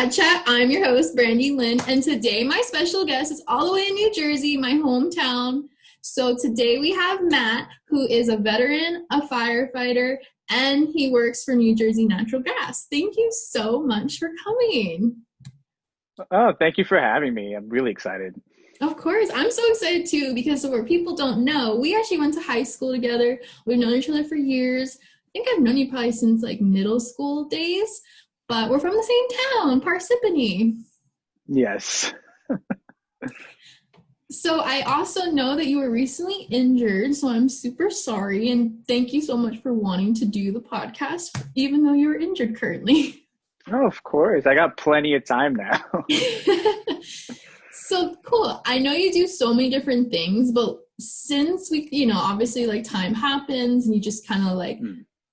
Dad Chat. I'm your host, Brandilynn, and today my special guest is all the way in New Jersey, my hometown. So today we have Matt, who is a veteran, a firefighter, and he works for New Jersey Natural Gas. Thank you so much for coming. Oh, thank you for having me. I'm really excited. Of course. I'm so excited too because where people don't know, we actually went to high school together. We've known each other for years. I think I've known you probably since like middle school days, but we're from the same town, Parsippany. Yes. So I also know that you were recently injured, so I'm super sorry, and thank you so much for wanting to do the podcast, even though you're injured currently. Oh, of course. I got plenty of time now. So cool. I know you do so many different things, but since we, obviously like time happens and you just kind of like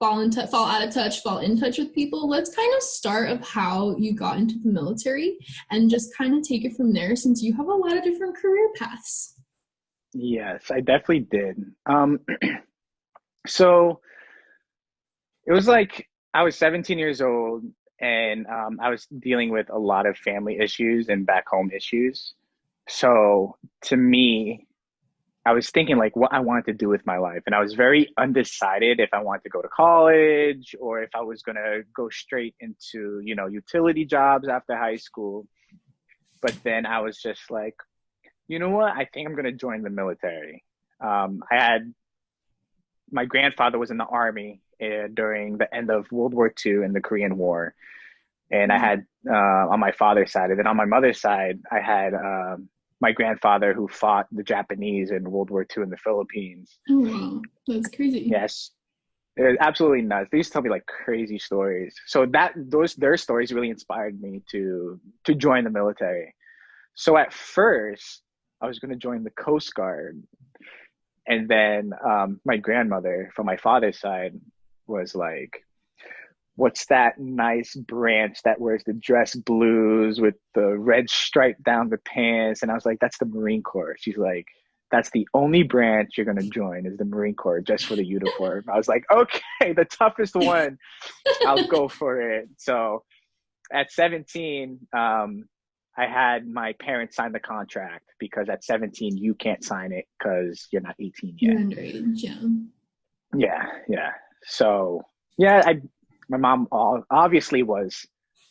fall out of touch, fall in touch with people, let's kind of start of how you got into the military and just kind of take it from there since you have a lot of different career paths. Yes, I definitely did. So it was like I was 17 years old and I was dealing with a lot of family issues and back home issues. So to me, I was thinking like what I wanted to do with my life. And I was very undecided if I wanted to go to college or if I was going to go straight into, utility jobs after high school. But then I was just like, you know what? I think I'm going to join the military. My grandfather was in the army during the end of World War II and the Korean War. And I had on my father's side, and then on my mother's side, I had my grandfather who fought the Japanese in World War II in the Philippines. Oh, wow. That's crazy. Yes. It was absolutely nuts. They used to tell me like crazy stories. So their stories really inspired me to join the military. So at first I was going to join the Coast Guard. And then my grandmother from my father's side was like, what's that nice branch that wears the dress blues with the red stripe down the pants? And I was like, that's the Marine Corps. She's like, that's the only branch you're going to join is the Marine Corps just for the uniform. I was like, okay, the toughest one. I'll go for it. So at 17, I had my parents sign the contract because at 17, you can't sign it because you're not 18 yet. You're underage, yeah. Yeah. So, yeah, my mom obviously was,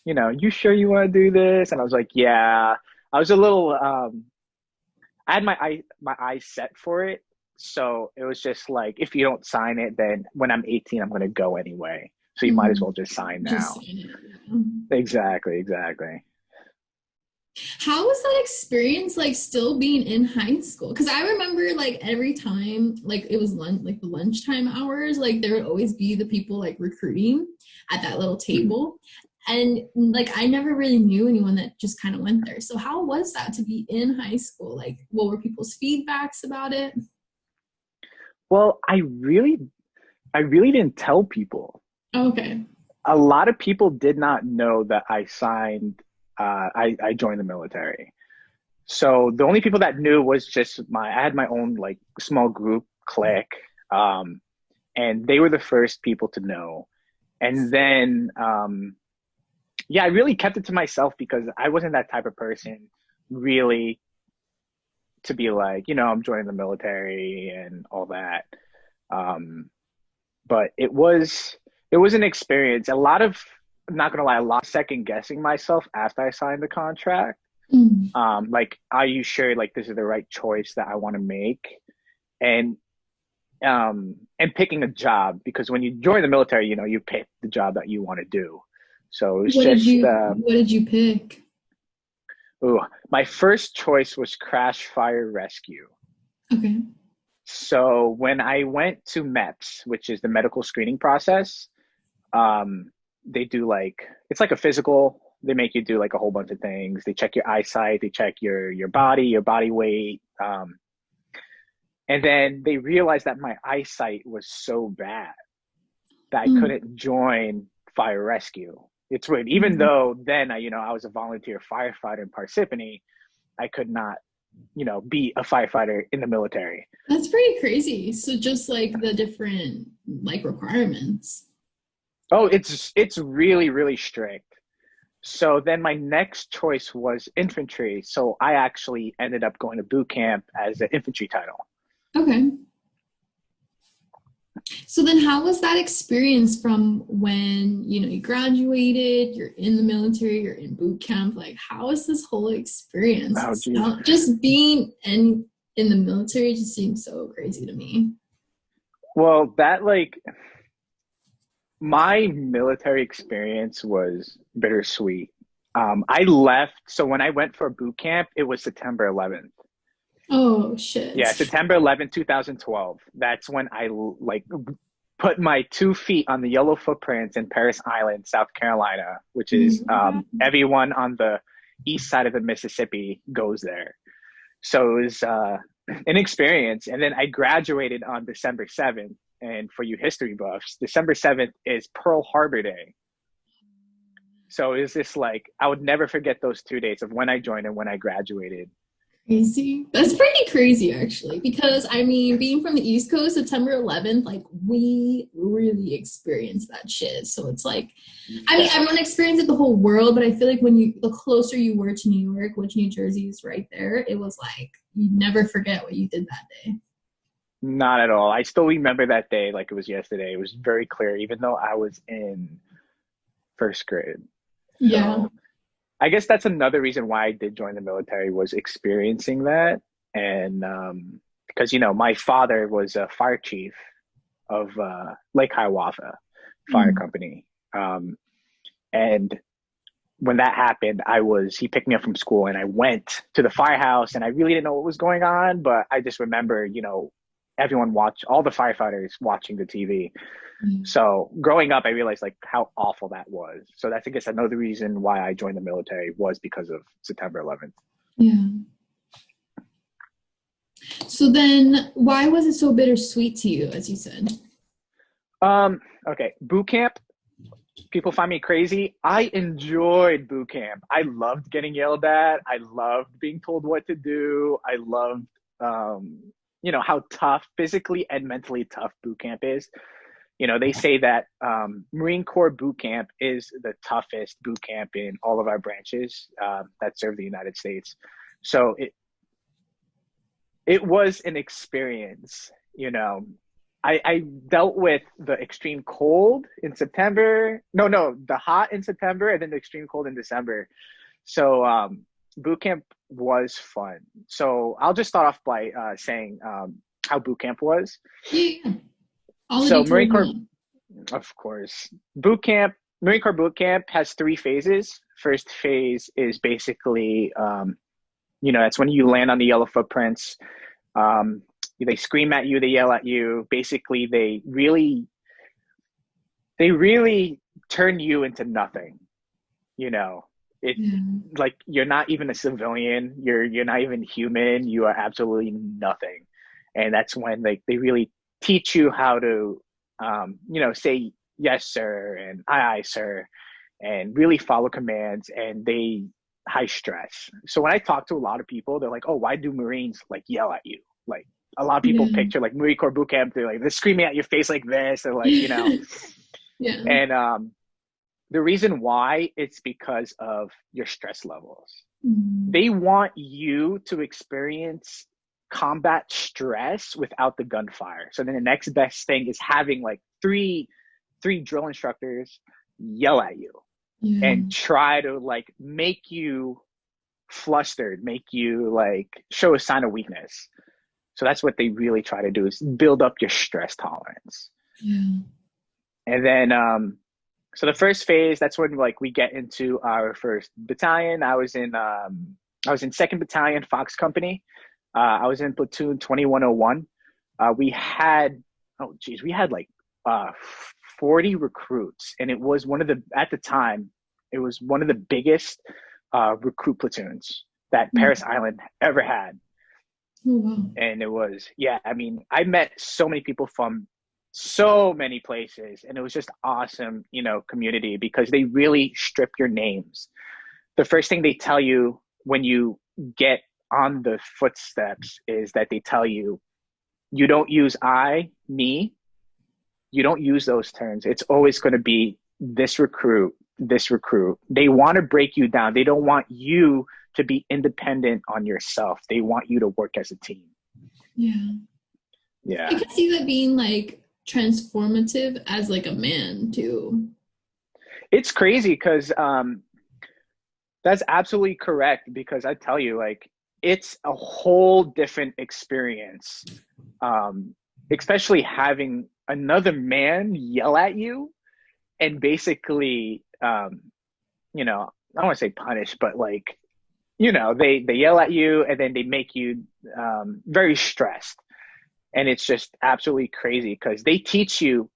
you sure you want to do this? And I was like, yeah. I was a little, I had my eyes set for it. So it was just like, if you don't sign it, then when I'm 18, I'm going to go anyway. So you might as well just sign now. Just sign it, yeah. Exactly. How was that experience like still being in high school? Because I remember like every time like it was the lunchtime hours, like there would always be the people like recruiting at that little table. And like I never really knew anyone that just kind of went there. So how was that to be in high school? Like what were people's feedbacks about it? Well, I really didn't tell people. Okay. A lot of people did not know that I signed I joined the military. So the only people that knew was just I had my own like small group clique. And they were the first people to know. And then, I really kept it to myself because I wasn't that type of person really to be like, I'm joining the military and all that. But it was an experience. I'm not gonna lie, a lot of second guessing myself after I signed the contract. Like, are you sure like this is the right choice that I want to make? And picking a job, because when you join the military, you pick the job that you want to do. So it was what did you pick? My first choice was crash fire rescue. Okay. So when I went to MEPS, which is the medical screening process, they do it's like a physical. They make you do like a whole bunch of things. They check your eyesight, they check your body weight. And then they realized that my eyesight was so bad that I couldn't join fire rescue. It's weird. Even though then I was a volunteer firefighter in Parsippany, I could not, be a firefighter in the military. That's pretty crazy. So just like the different like requirements. Oh, it's really, really strict. So then my next choice was infantry. So I actually ended up going to boot camp as an infantry title. Okay. So then how was that experience from when, you graduated, you're in the military, you're in boot camp? Like, how was this whole experience? Oh, geez. Just being in the military just seems so crazy to me. Well, that like my military experience was bittersweet. I left. So when I went for boot camp, it was September 11th. Oh Yeah, shit. September 11th, 2012. That's when I like put my 2 feet on the yellow footprints in Paris Island, South Carolina, which is everyone on the east side of the Mississippi goes there. So it was an experience. And then I graduated on December 7th. And for you history buffs, December 7th is Pearl Harbor Day. So it's this like, I would never forget those 2 days of when I joined and when I graduated. Crazy. That's pretty crazy, actually, because I mean, being from the East Coast, September 11th, like we really experienced that shit. So it's like, I mean, everyone experienced it the whole world, but I feel like the closer you were to New York, which New Jersey is right there, it was like you never forget what you did that day. Not at all. I still remember that day like it was yesterday. It was very clear, even though I was in first grade. Yeah. So I guess that's another reason why I did join the military was experiencing that. And because, my father was a fire chief of Lake Hiawatha Fire Mm. Company. And when that happened, he picked me up from school and I went to the firehouse and I really didn't know what was going on, but I just remember, everyone all the firefighters watching the TV. Mm. So growing up, I realized like how awful that was. So that's, I guess, another reason why I joined the military was because of September 11th. Yeah. So then why was it so bittersweet to you, as you said? Okay. Boot camp. People find me crazy. I enjoyed boot camp. I loved getting yelled at. I loved being told what to do. I loved, how tough, physically and mentally tough boot camp is. They say that Marine Corps boot camp is the toughest boot camp in all of our branches that serve the United States. So it was an experience. I dealt with the extreme cold in September. No, the hot in September and then the extreme cold in December. So boot camp was fun. So I'll just start off by saying how boot camp was. Yeah. All the So details Marine you Corps, want. of course, boot camp. Marine Corps boot camp has 3 phases. First phase is basically, that's when you land on the yellow footprints. They scream at you, they yell at you. Basically, they really turn you into nothing. It's Yeah. like you're not even a civilian. You're not even human. You are absolutely nothing. And that's when they really teach you how to, say yes, sir, and aye, sir, and really follow commands. And they high stress. So when I talk to a lot of people, they're like, "Oh, why do Marines like yell at you?" Like a lot of people Yeah. picture like Marine Corps boot camp. They're screaming at your face like this, or like Yeah. and the reason why it's because of your stress levels. Mm. They want you to experience combat stress without the gunfire. So then the next best thing is having like three drill instructors yell at you Yeah. and try to like make you flustered, make you like show a sign of weakness. So that's what they really try to do is build up your stress tolerance. Yeah. And then so the first phase, that's when like we get into our first battalion. I was in second battalion Fox Company. I was in platoon 2101. We had like 40 recruits, and it was at the time, it was one of the biggest recruit platoons that Paris Island ever had. Oh, wow. And it was, yeah, I mean, I met so many people from so many places, and it was just awesome, community, because they really strip your names. The first thing they tell you when you get on the footsteps is that they tell you, you don't use I, me, you don't use those terms. It's always going to be this recruit, this recruit. They want to break you down. They don't want you to be independent on yourself. They want you to work as a team. Yeah. Yeah. I can see that being like transformative as like a man too. It's crazy because that's absolutely correct, because I tell you, like, it's a whole different experience, especially having another man yell at you and basically, you know, I don't want to say punish, but like, you know, they yell at you and then they make you very stressed. And it's just absolutely crazy because they teach you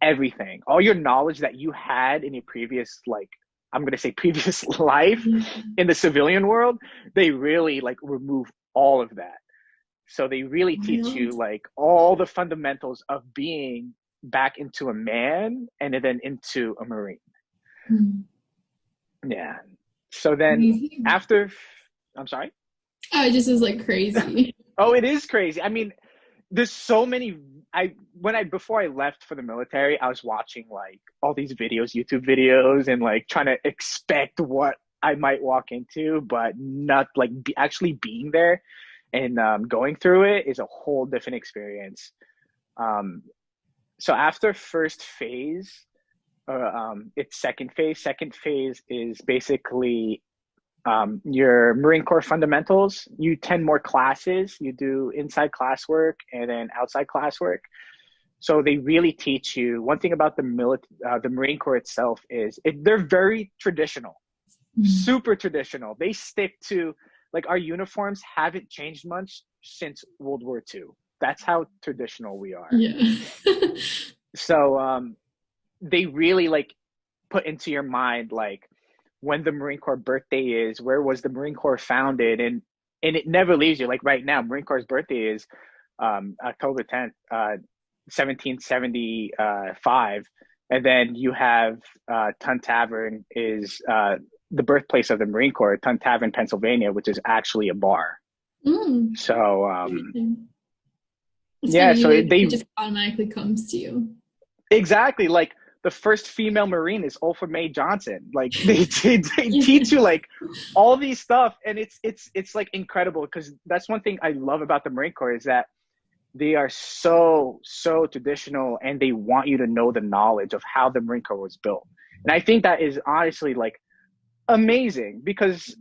everything, all your knowledge that you had in your previous, like, I'm going to say previous life Yeah. in the civilian world. They really like remove all of that. So they really teach you Wild. like all the fundamentals of being back into a man and then into a Marine. Hmm. Yeah. So then Amazing. after, I'm sorry. Oh, it just is like crazy. Oh, it is crazy. I mean, there's so many. Before I left for the military, I was watching like all these videos, YouTube videos, and like trying to expect what I might walk into, but not like actually being there and going through it is a whole different experience. Um, so after first phase, it's second phase. Second phase is basically your Marine Corps fundamentals. You 10 more classes. You do inside classwork and then outside classwork. So they really teach you. One thing about the Marine Corps itself is they're very traditional, Hmm. super traditional. They stick to, like, our uniforms haven't changed much since World War II. That's how traditional we are. Yeah. So they really like put into your mind like when the Marine Corps birthday is, where was the Marine Corps founded, and it never leaves you. Like right now, Marine Corps' birthday is October 10th, 1775, and then you have Tun Tavern is the birthplace of the Marine Corps, Tun Tavern, Pennsylvania, which is actually a bar. Mm. So It's yeah, funny, so like it they just automatically comes to you. exactly, like the first female Marine is Olfa Mae Johnson. Like they teach you like all these stuff, and it's like incredible because that's one thing I love about the Marine Corps is that they are so traditional and they want you to know the knowledge of how the Marine Corps was built. And I think that is honestly like amazing because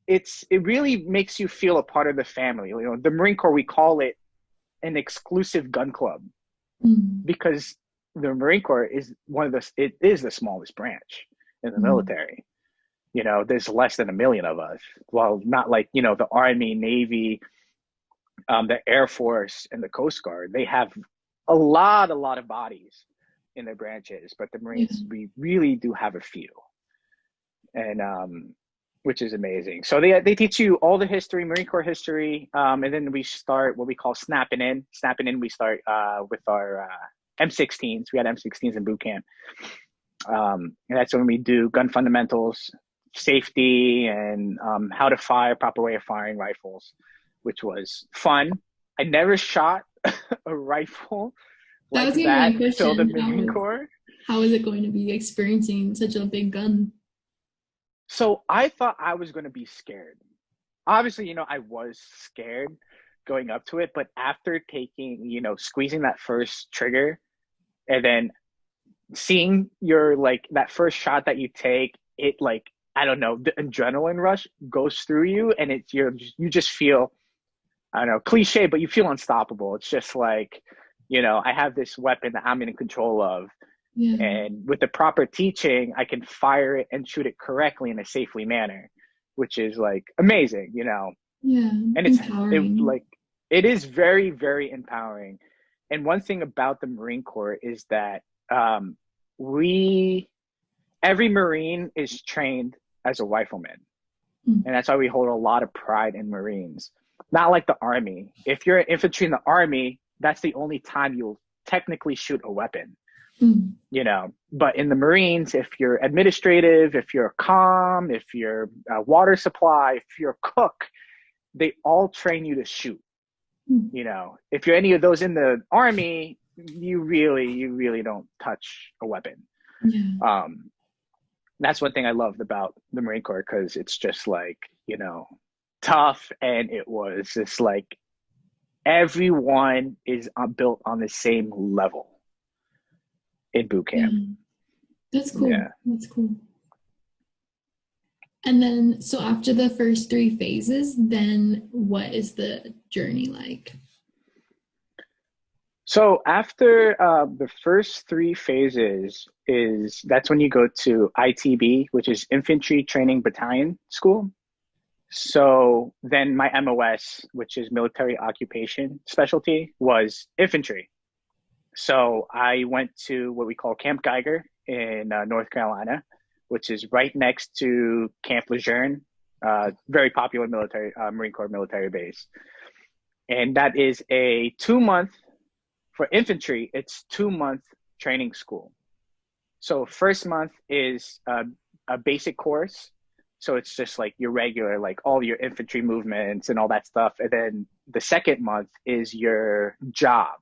it really makes you feel a part of the family. You know, the Marine Corps, we call it an exclusive gun club Mm. because the Marine Corps is it is the smallest branch in the Mm. military. You know, there's less than 1 million of us. Well, not like, you know, the Army, Navy, the Air Force, and the Coast Guard. They have a lot of bodies in their branches, but the Yeah. Marines, we really do have a few, and which is amazing. So they teach you all the history, Marine Corps history, and then we start what we call snapping in. Snapping in, we start with our M16s. We had M16s in boot camp. And that's when we do gun fundamentals, safety, and how to fire, proper way of firing rifles, which was fun. I never shot a rifle That like was gonna be that my till the question. Marine Corps. How is it going to be experiencing such a big gun? So I thought I was going to be scared. Obviously, you know, I was scared going up to it, but after taking, you know, squeezing that first trigger and then seeing your like that first shot that you take, it like I don't know, the adrenaline rush goes through you, and you just feel, I don't know, cliche, but you feel unstoppable. It's just like, you know, I have this weapon that I'm in control of, Yeah. and with the proper teaching, I can fire it and shoot it correctly in a safely manner, which is like amazing, you know. Yeah. And it Empowering. like it is very very empowering. And one thing about the Marine Corps is that we every Marine is trained as a rifleman, Mm. and that's why we hold a lot of pride in Marines. Not like the Army. If you're an infantry in the Army, that's the only time you'll technically shoot a weapon, Mm. you know. But in the Marines, if you're administrative, if you're a comm, if you're a water supply, if you're a cook, they all train you to shoot. Mm. You know, if you're any of those in the Army, you really don't touch a weapon. Yeah. Um, That's one thing I loved about the Marine Corps, because it's just like, tough. And it was just like everyone is built on the same level in boot camp. Yeah. That's cool. Yeah. That's cool. And then, so after the first three phases, then what is the journey like? So after the first three phases that's when you go to ITB, which is Infantry Training Battalion School. So then my MOS, which is military occupation specialty, was infantry. So I went to what we call Camp Geiger in North Carolina, which is right next to Camp Lejeune, very popular military Marine Corps military base. And that is a 2 month for infantry. It's 2 month training school. So first month is a basic course. So it's just like your regular, like all your infantry movements and all that stuff. And then the second month is your job.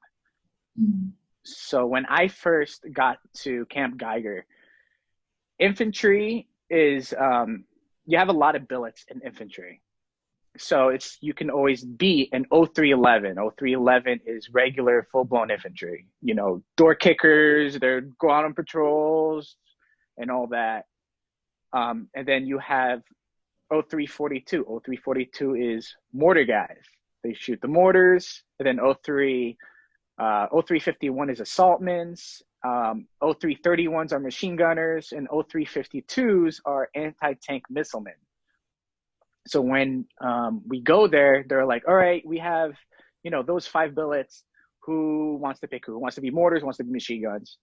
Mm-hmm. So when I first got to Camp Geiger, infantry is, you have a lot of billets in infantry. So you can always be an 0311. 0311 is regular full-blown infantry. Door kickers, they're go out on patrols and all that. And then you have 0342. 0342 is mortar guys. They shoot the mortars. And then 0351 is assaultments. 0331s are machine gunners, and 0352s are anti-tank missilemen. So when we go there, they're like, all right, we have, those 5 billets. Who wants to pick who? Who wants to be mortars? Who wants to be machine guns?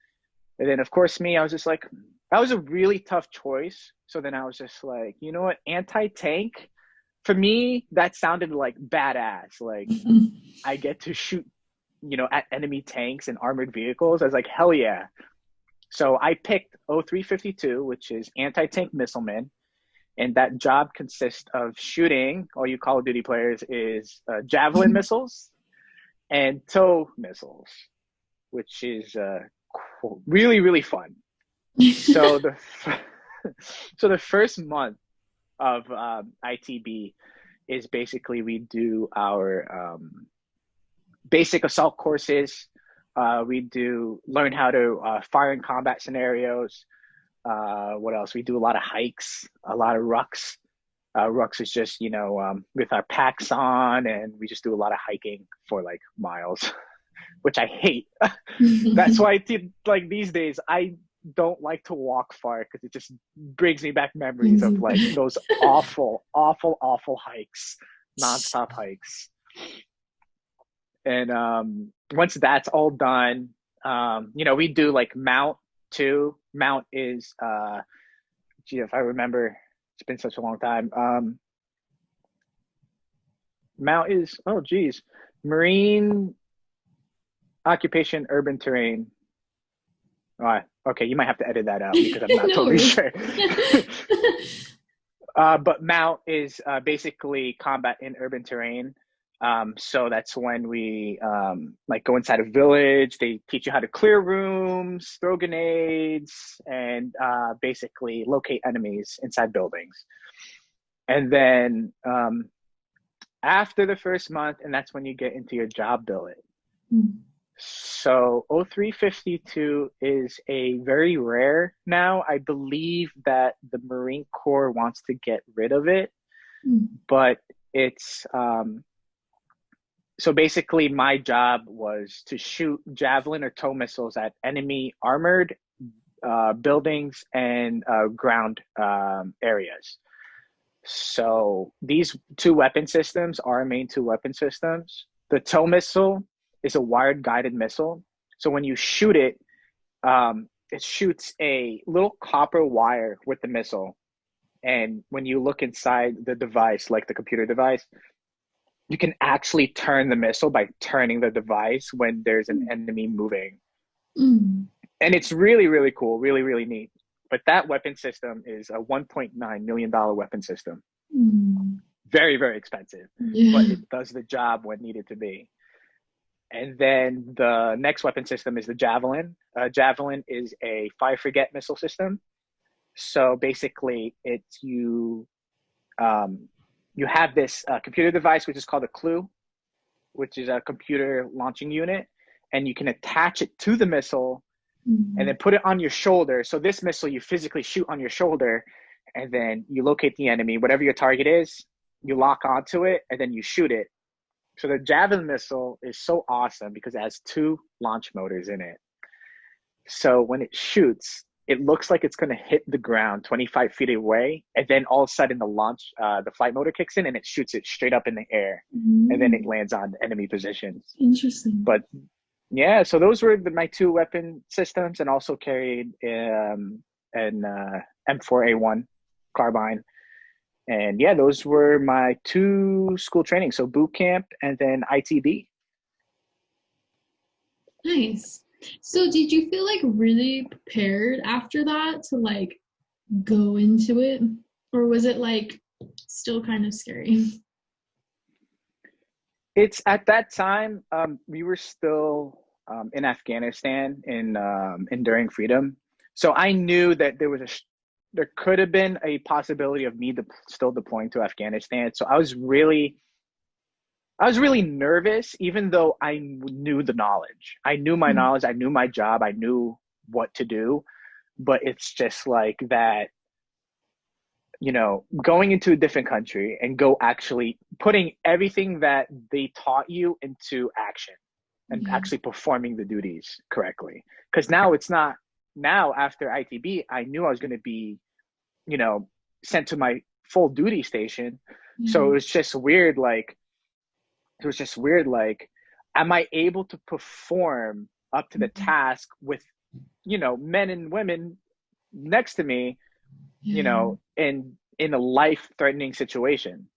And then, of course, me, I was just like, that was a really tough choice. So then I was just like, you know what? Anti-tank, for me, that sounded like badass. Like, I get to shoot, at enemy tanks and armored vehicles. I was like, hell yeah. So I picked 0352, which is anti-tank missileman. And that job consists of shooting, all you Call of Duty players, is javelin missiles and tow missiles, which is really, really fun. So the first month of ITB is basically we do our basic assault courses. We learn how to fire in combat scenarios. What else? We do a lot of hikes, a lot of rucks. Rucks is just, with our packs on, and we just do a lot of hiking for like miles, which I hate. That's why like these days, I don't like to walk far, because it just brings me back memories of like those awful, awful, awful hikes, nonstop hikes. And once that's all done, we do like mount too. Mount is, if I remember, it's been such a long time. Mount is, Marine occupation, urban terrain. All right. Okay, you might have to edit that out because I'm not No totally worries. sure. But Mount is basically combat in urban terrain. So that's when we like go inside a village. They teach you how to clear rooms, throw grenades, and basically locate enemies inside buildings. And then after the first month, and that's when you get into your job billet. So 0352 is a very rare now. I believe that the Marine Corps wants to get rid of it, but it's so basically my job was to shoot javelin or tow missiles at enemy armored buildings and ground areas. So these 2 weapon systems are our main 2 weapon systems. The tow missile is a wired guided missile. So when you shoot it, it shoots a little copper wire with the missile. And when you look inside the device, like the computer device, you can actually turn the missile by turning the device when there's an enemy moving. And it's really, really cool, really, really neat. But that weapon system is a $1.9 million weapon system. Very, very expensive, but it does the job when needed to be. And then the next weapon system is the Javelin. Javelin is a fire forget missile system. So basically, it's you have this computer device which is called a clue, which is a computer launching unit, and you can attach it to the missile and then put it on your shoulder. So this missile you physically shoot on your shoulder, and then you locate the enemy, whatever your target is, you lock onto it, and then you shoot it. So the Javelin missile is so awesome because it has two launch motors in it. So when it shoots, it looks like it's going to hit the ground 25 feet away, and then all of a sudden the flight motor kicks in and it shoots it straight up in the air, and then it lands on enemy positions. Interesting. But yeah, so those were my two weapon systems, and also carried an M4A1 carbine. And yeah, those were my two school trainings. So boot camp and then ITB. Nice. So did you feel like really prepared after that to like go into it? Or was it like still kind of scary? It's at that time, we were still in Afghanistan in enduring freedom. So I knew that there could have been a possibility of me still deploying to Afghanistan. So I was really nervous, even though I knew the knowledge. I knew my knowledge. I knew my job. I knew what to do. But it's just like that, going into a different country and go actually putting everything that they taught you into action and actually performing the duties correctly. Because now after ITB, I knew I was going to be, sent to my full duty station. So it was just weird. Am I able to perform up to the task with, men and women next to me, in a life-threatening situation?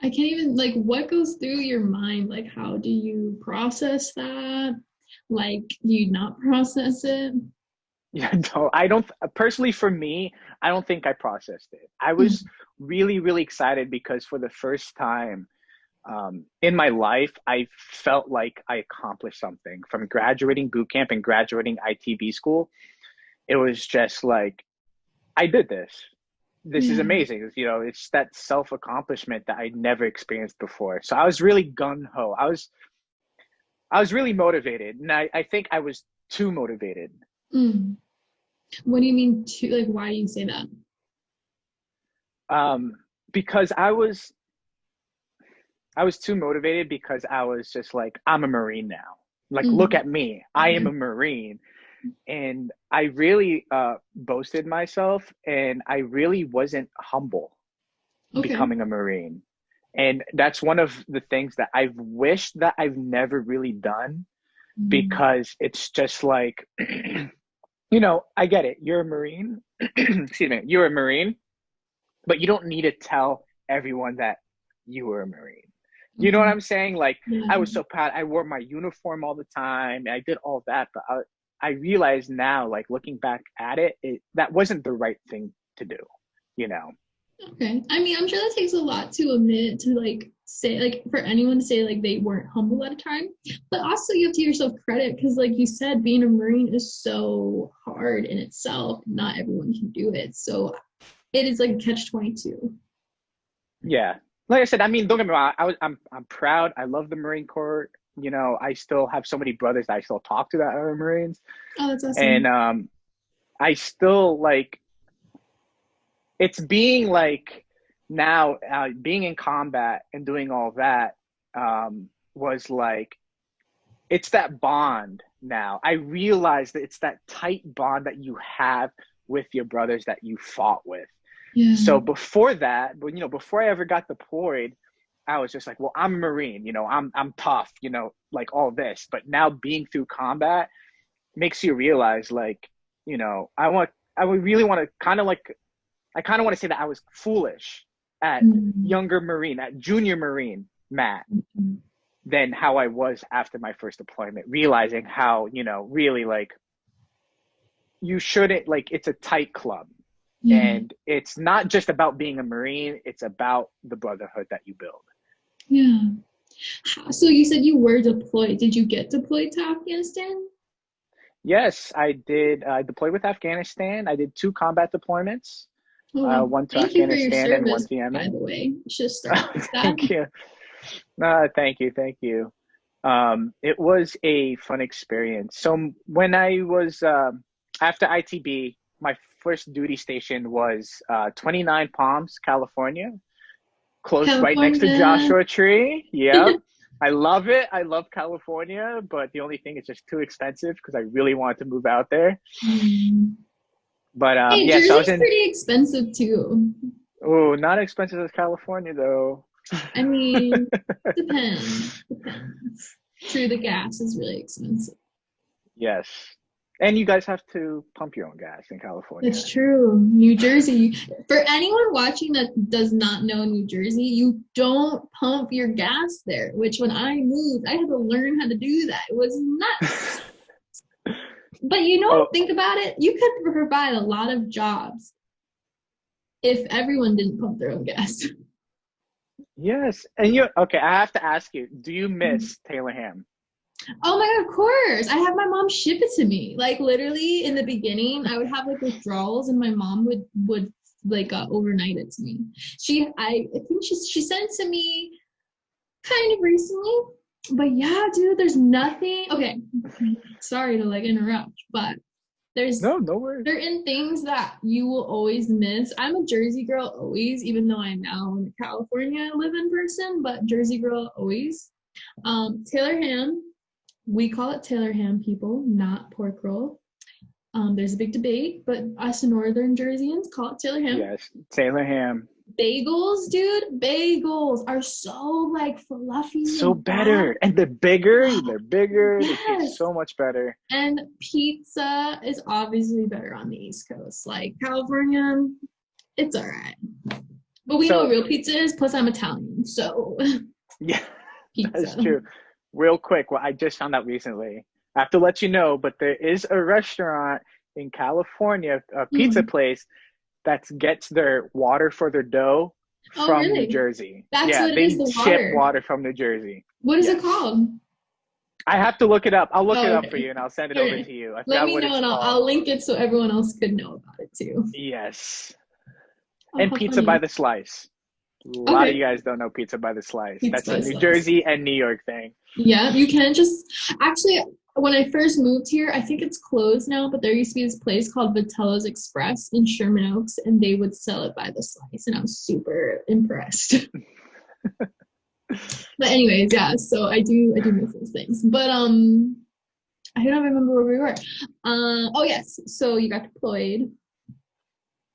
I can't even, like, what goes through your mind? Like, how do you process that? Like, do you not process it? Yeah, no, I don't, personally for me, I don't think I processed it. I was really, really excited because for the first time in my life, I felt like I accomplished something from graduating boot camp and graduating ITB school. It was just like, I did this. This is amazing. It's that self-accomplishment that I never experienced before. So I was really gung-ho. I was really motivated. And I think I was too motivated. What do you mean too? Like, why do you say that? Because I was too motivated because I was just like, I'm a Marine now. Like, look at me. I am a Marine. And I really boasted myself, and I really wasn't humble becoming a Marine. And that's one of the things that I've wished that I've never really done, because it's just like, I get it. You're a Marine. Excuse me. You're a Marine, but you don't need to tell everyone that you were a Marine. You know what I'm saying? Like, I was so proud. I wore my uniform all the time. I did all that, but I realize now, like, looking back at it, that wasn't the right thing to do, Okay. I mean, I'm sure that takes a lot to admit, to like say, like, for anyone to say like they weren't humble at a time, but also you have to give yourself credit because, like you said, being a Marine is so hard in itself. Not everyone can do it. So it is like a catch-22. Yeah. Like I said, I mean, don't get me wrong. I'm proud. I love the Marine Corps. I still have so many brothers that I still talk to that are Marines. Oh, that's awesome. And I still like, it's being like now being in combat and doing all that was like, it's that bond now. I realize that it's that tight bond that you have with your brothers that you fought with. So before that, before I ever got deployed, I was just like, well, I'm a Marine, I'm tough, like all this. But now being through combat makes you realize, like, I would really want to kind of want to say that I was foolish at younger Marine, at junior Marine Matt, than how I was after my first deployment, realizing how, really, like, you shouldn't, like, it's a tight club. And it's not just about being a Marine, it's about the brotherhood that you build. Yeah. So you said you were deployed. Did you get deployed to Afghanistan? Yes, I did. I deployed with Afghanistan. I did 2 combat deployments, Oh, wow. one to Thank you for your Afghanistan and one service, to by Yemen. the way. You should start with that. Thank you. Thank you. Thank you. It was a fun experience. So when I was after ITB, my first duty station was 29 Palms, California, close right next to California. Joshua Tree. Yep. I love it. I love California, but the only thing is just too expensive because I really wanted to move out there. Hmm. But Hey, yes, I was Jersey's in. pretty expensive too. Oh, not expensive as California though. I mean, depends. Depends. True, the gas is really expensive. Yes. And you guys have to pump your own gas in California. That's true. New Jersey. For anyone watching that does not know New Jersey, you don't pump your gas there, which when I moved, I had to learn how to do that. It was nuts. But Oh, think about it. You could provide a lot of jobs if everyone didn't pump their own gas. yes. And you, okay, I have to ask you, do you miss Taylor Ham? Oh my God, of course. I have my mom ship it to me. Like literally in the beginning, I would have like withdrawals and my mom would like overnight it to me. I think she sent it to me kind of recently. But yeah, dude, there's nothing. Okay. Sorry to like interrupt, but there's No, no worries. certain things that you will always miss. I'm a Jersey girl always, even though I'm now in California live-in person, but Jersey girl always. Taylor ham, we call it Taylor ham, people, not pork roll. There's a big debate, but us Northern Jerseyans call it Taylor ham. Yes, Taylor Ham. Bagels, dude, bagels are so like fluffy So and soft. better. And they're bigger, they taste Yes. so much better. And pizza is obviously better on the East Coast. Like California, it's all right. But we know what So, real pizza is, plus I'm Italian, so yeah, that's pizza. true. Real quick, what I just found out recently. I have to let you know, but there is a restaurant in California, a pizza Mm. place that gets their water for their dough Oh, from New really? Jersey. That's Yeah, what it is, they the ship water. water from New Jersey. What is it Yes. called? I have to look it up. I'll look it Oh, up for okay. you and I'll send it over Okay. to you. I Let forgot me what know it's and called. I'll link it so everyone else could know about it too. Yes. Oh, And how pizza by funny. the slice. A lot of Okay. you guys don't know pizza by the slice. Pizza That's by a New slice. Jersey and New York thing. Yeah, you can just actually when I first moved here, I think it's closed now, but there used to be this place called Vitello's Express in Sherman Oaks, and they would sell it by the slice, and I was super impressed. But anyways, yeah, so I do miss those things. But I don't remember where we were. Oh yes, so you got deployed.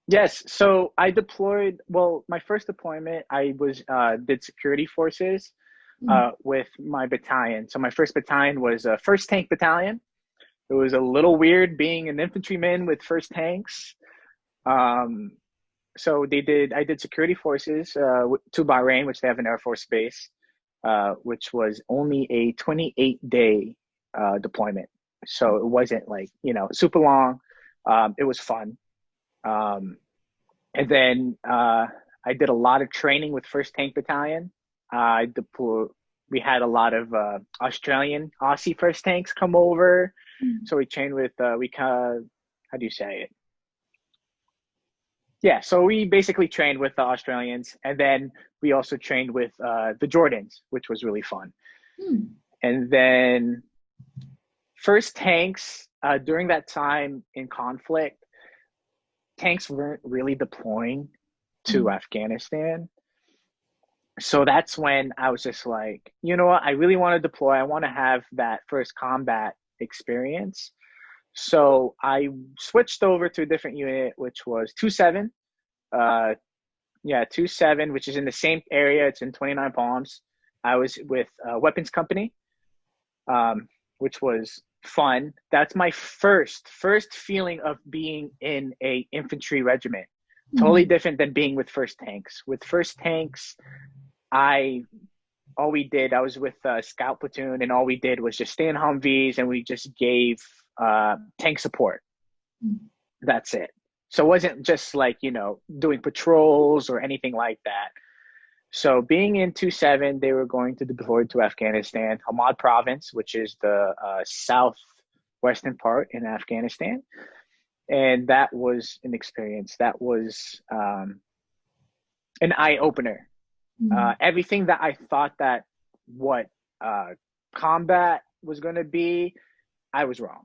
Yes, so I deployed, well, my first deployment, I was did security forces Mm. with my battalion. So my first battalion was First Tank Battalion. It was a little weird being an infantryman with first tanks. Um, so I did security forces to Bahrain, which they have an Air Force base, which was only a 28-day deployment. So it wasn't like, super long. It was fun. Um, and then I did a lot of training with First Tank Battalion. I deployed. We had a lot of Aussie first tanks come over, so we trained with how do you say it? Yeah, so we basically trained with the Australians, and then we also trained with the Jordans, which was really fun. Mm. And then first tanks during that time in conflict, tanks weren't really deploying to Mm. Afghanistan. So that's when I was just like, you know what? I really want to deploy. I want to have that first combat experience. So I switched over to a different unit, which was 27. Uh, yeah, 27, which is in the same area. It's in 29 Palms. I was with Weapons Company, which was fun. That's my first feeling of being in a infantry regiment. Totally Mm. different than being with first tanks. With first tanks, I I was with a scout platoon, and all we did was just stay in Humvees, and we just gave tank support. Mm. That's it. So it wasn't just like, doing patrols or anything like that. So being in 27, they were going to deploy to Afghanistan, Hamad province, which is the western part in Afghanistan. And that was an experience. That was an eye opener. Mm-hmm. Everything that I thought that what combat was going to be, I was wrong.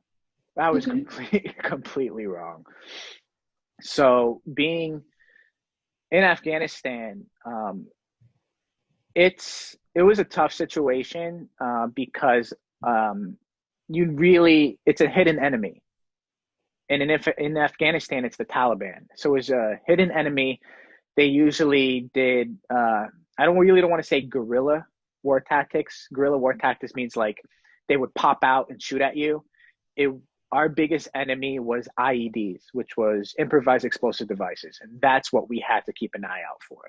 I was Okay. completely wrong. So being in Afghanistan, it was a tough situation because it's a hidden enemy, and in Afghanistan it's the Taliban. So it's a hidden enemy. They usually did. I don't want to say guerrilla war tactics. Guerrilla war tactics means like they would pop out and shoot at you. It Our biggest enemy was IEDs, which was improvised explosive devices, and that's what we had to keep an eye out for.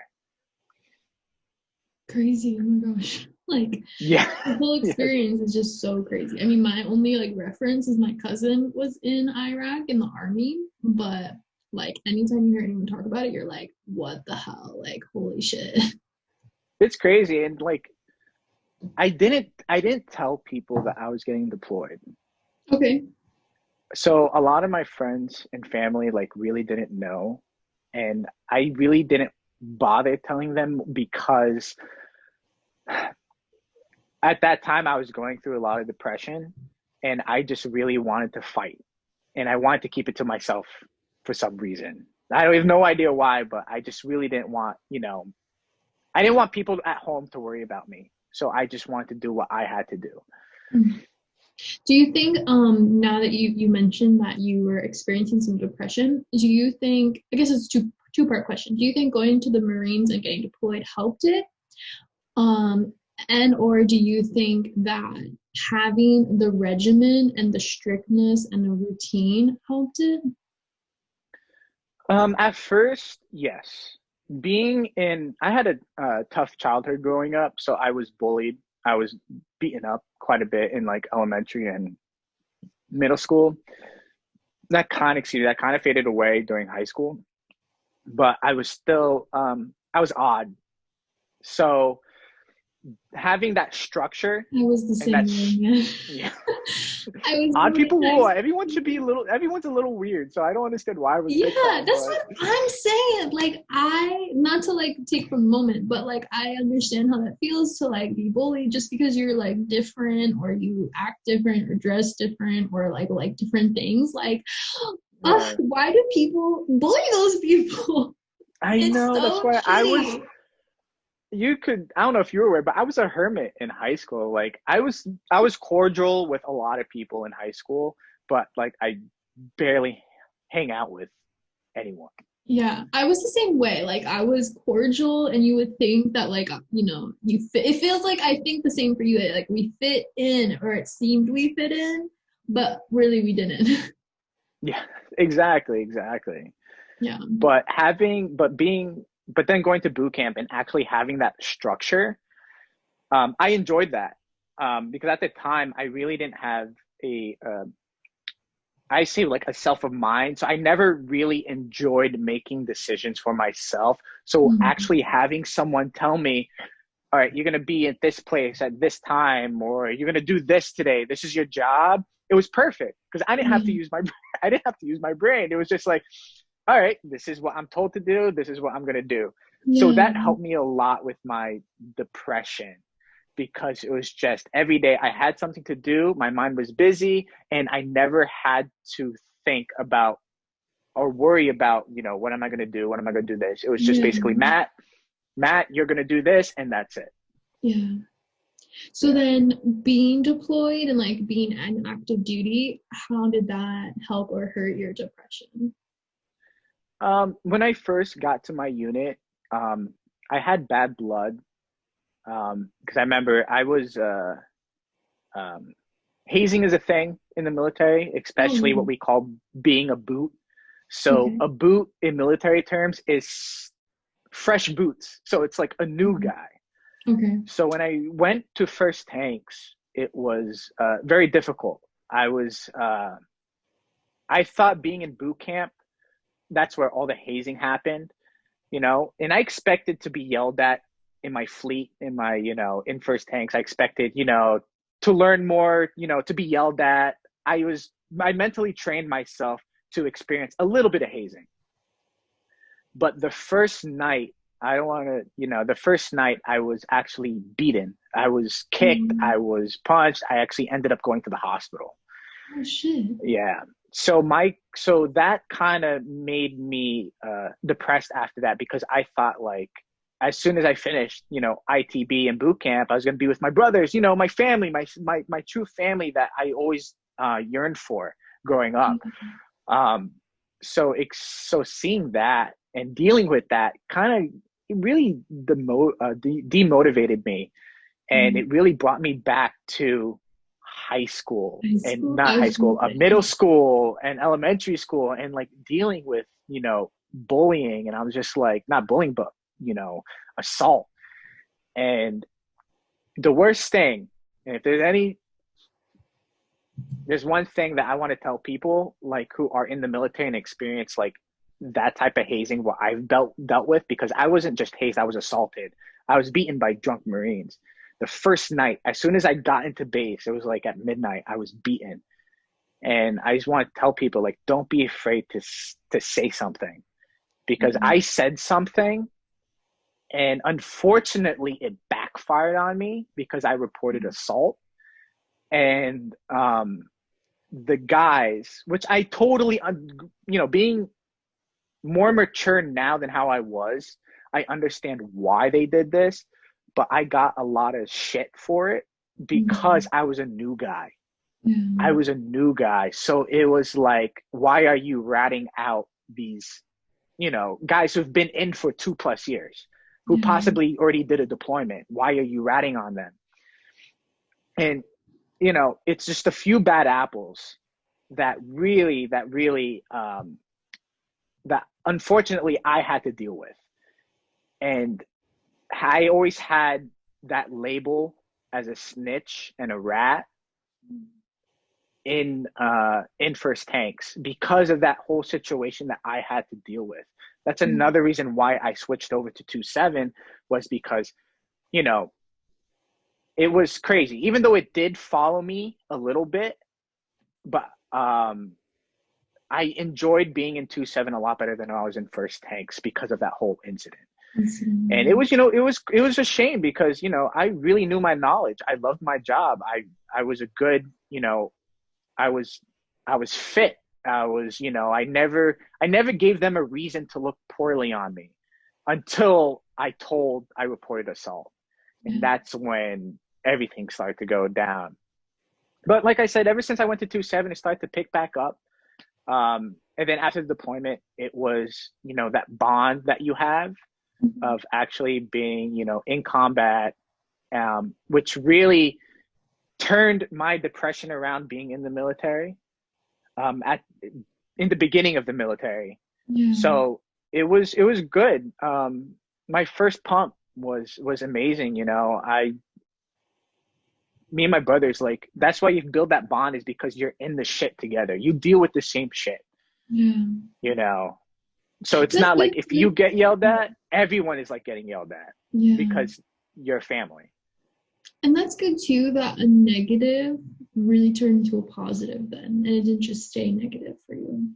Crazy. Oh my gosh. Like Yeah. the whole Yes. experience is just so crazy. I mean, my only like reference is my cousin was in Iraq in the army, but like anytime you hear anyone talk about it, you're like, what the hell? Like, holy shit. It's crazy, and like I didn't tell people that I was getting deployed. Okay. So a lot of my friends and family like really didn't know, and I really didn't bother telling them because at that time I was going through a lot of depression, and I just really wanted to fight, and I wanted to keep it to myself for some reason. I have no idea why, but I just really didn't want, I didn't want people at home to worry about me. So I just wanted to do what I had to do. Do you think now that you mentioned that you were experiencing some depression, do you think, I guess it's a two-part question. Do you think going to the Marines and getting deployed helped it? And or do you think that having the regimen and the strictness and the routine helped it? At first, yes. I had a tough childhood growing up, so I was bullied. I was beaten up quite a bit in like elementary and middle school. That kind of faded away during high school, but I was odd. So having that structure I was the and same way, yeah. yeah, I was odd really people nice. rule. Everyone's a little weird. So I don't understand why I was picked Yeah, on, that's but what I'm saying. Like, not to like take from the moment, but like I understand how that feels to like be bullied just because you're like different or you act different or dress different or like different things. Like, right. why do people bully those people? I It's know that's so why shitty. I don't know if you were aware, but I was a hermit in high school. Like I was cordial with a lot of people in high school, but like I barely hang out with anyone. Yeah, I was the same way. Like I was cordial, and you would think that like you fit. It feels like I think the same for you. That, like we fit in, or it seemed we fit in, but really we didn't. Yeah, exactly. Yeah. But then going to boot camp and actually having that structure, I enjoyed that because at the time I really didn't have a I say like a self of mind. So I never really enjoyed making decisions for myself. So Mhm. actually having someone tell me, all right, you're going to be at this place at this time, or you're going to do this today. This is your job. It was perfect because I didn't have to Yeah. use my, I didn't have to use my brain. It was just like, all right, this is what I'm told to do. This is what I'm going to do. So Yeah. that helped me a lot with my depression because it was just every day I had something to do. My mind was busy and I never had to think about or worry about, what am I going to do? When am I going to do this? It was just Yeah. basically, Matt, you're going to do this. And that's it. Yeah. So Yeah. then being deployed and like being in active duty, how did that help or hurt your depression? When I first got to my unit, I had bad blood because I remember um, hazing is a thing in the military, Oh, especially what really? we call being a boot. So Okay. a boot in military terms is fresh boots. So it's like a new Mhm. guy. Okay. So when I went to first tanks, it was very difficult. I thought being in boot camp, that's where all the hazing happened, and I expected to be yelled at in my fleet, in first tanks. I expected, to learn more, to be yelled at. I was mentally trained myself to experience a little bit of hazing. But the first night, I don't want to, the first night I was actually beaten. I was kicked. I was punched. I actually ended up going to the hospital. Oh shit. Yeah. So that kind of made me depressed after that, because I thought, like, as soon as I finished, ITB and boot camp, I was going to be with my brothers, my family, my true family that I always yearned for growing up. So seeing that and dealing with that kind of really demotivated me, and it really brought me back to high school, and not high school, middle school and elementary school, and like dealing with bullying. And I was just like, not bullying, but assault. And the worst thing, and if there's one thing that I want to tell people, like, who are in the military and experience like that type of hazing, what I've dealt with, because I wasn't just hazed, I was assaulted. I was beaten by drunk Marines. The first night, as soon as I got into base, it was like at midnight, I was beaten. And I just want to tell people, like, don't be afraid to say something, because I said something, and unfortunately it backfired on me, because I reported assault. And the guys, which I totally, being more mature now than how I was, I understand why they did this, but I got a lot of shit for it, because I was a new guy. I was a new guy. So it was like, why are you ratting out these, guys who've been in for 2+ years, who possibly already did a deployment? Why are you ratting on them? And, it's just a few bad apples that unfortunately I had to deal with. And I always had that label as a snitch and a rat in first tanks, because of that whole situation that I had to deal with. That's another reason why I switched over to 2.7, was because, it was crazy, even though it did follow me a little bit, but I enjoyed being in 2.7 a lot better than I was in first tanks, because of that whole incident. And it was, it was a shame, because, I really knew my knowledge. I loved my job. I was a good, I was fit. I was, I never gave them a reason to look poorly on me, until I reported assault. And that's when everything started to go down. But like I said, ever since I went to 2.7, it started to pick back up. And then after the deployment, it was, that bond that you have of actually being, in combat, which really turned my depression around, being in the military, in the beginning of the military. So it was good. My first pump was amazing. Me and my brothers, like, that's why you build that bond, is because you're in the shit together. You deal with the same shit. So it's not like if you get yelled at, everyone is like getting yelled at, because you're family. And that's good too, that a negative really turned into a positive then, and it didn't just stay negative for you.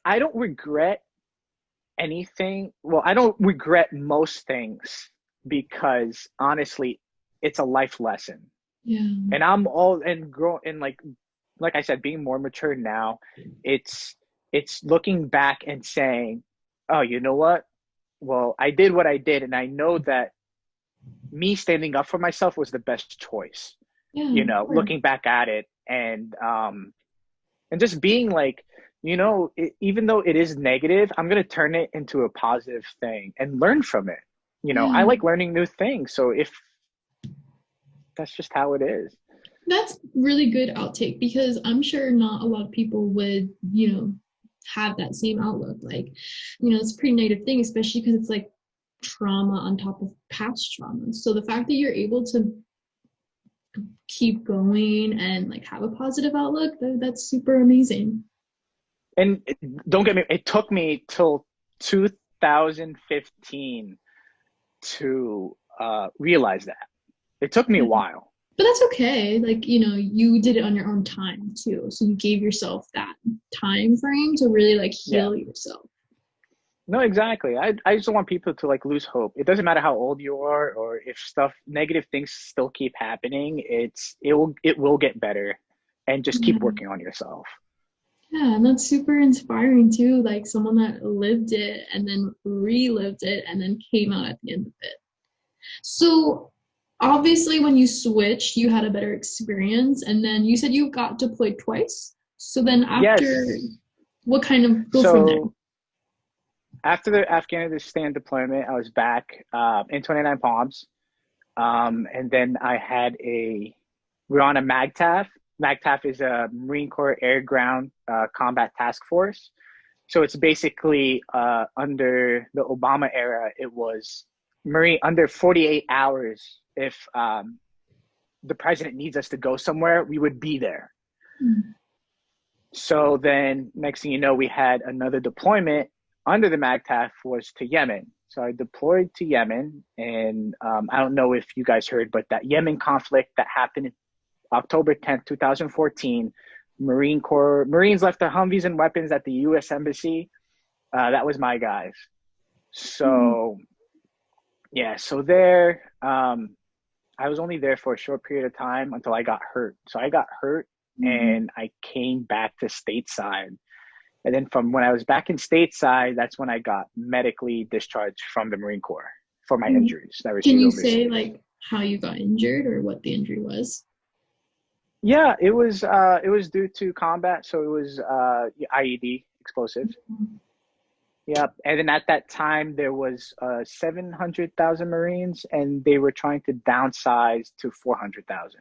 I don't regret anything. Well, I don't regret most things, because honestly, it's a life lesson. And I'm all and grow and like I said, being more mature now, it's looking back and saying, oh, you know what? Well, I did what I did, and I know that me standing up for myself was the best choice. Looking back at it, and just being like, even though it is negative, I'm going to turn it into a positive thing and learn from it. I like learning new things. So if that's just how it is. That's really good outtake, because I'm sure not a lot of people would, have that same outlook. Like, it's a pretty negative thing, especially because it's like trauma on top of past trauma. So the fact that you're able to keep going and like have a positive outlook, that's super amazing. And don't get me, it took me till 2015 to realize that. It took me a while. But that's okay. Like, you know, you did it on your own time too. So you gave yourself that time frame to really like Yeah. heal yourself. No, exactly. I just don't want people to like lose hope. It doesn't matter how old you are or if stuff negative things still keep happening, it will get better and just keep Yeah. working on yourself. Yeah, and that's super inspiring too. Like someone that lived it and then relived it and then came out at the end of it. So obviously when you switched, you had a better experience and then you said you got deployed twice. So then after Yes. what kind of go from there? So after the Afghanistan deployment, I was back in 29 Palms. And then we were on a MAGTF. MAGTF is a Marine Corps Air Ground Combat Task Force. So it's basically under the Obama era, it was Marine under 48 hours. If the president needs us to go somewhere, we would be there. Mm. So then next thing you know, we had another deployment under the MAGTF was to Yemen. So I deployed to Yemen, and I don't know if you guys heard, but that Yemen conflict that happened October 10th, 2014, Marines left their Humvees and weapons at the U.S. Embassy. That was my guys. Mm. So yeah, so there, I was only there for a short period of time until I got hurt. So I got hurt Mm. and I came back to stateside. And then from when I was back in stateside, that's when I got medically discharged from the Marine Corps for my Mm. injuries that I Can received you say overseas. like how you got injured or what the injury was? Yeah, it was due to combat, so it was IED explosive. Yep. And then at that time there was 700,000 Marines and they were trying to downsize to 400,000.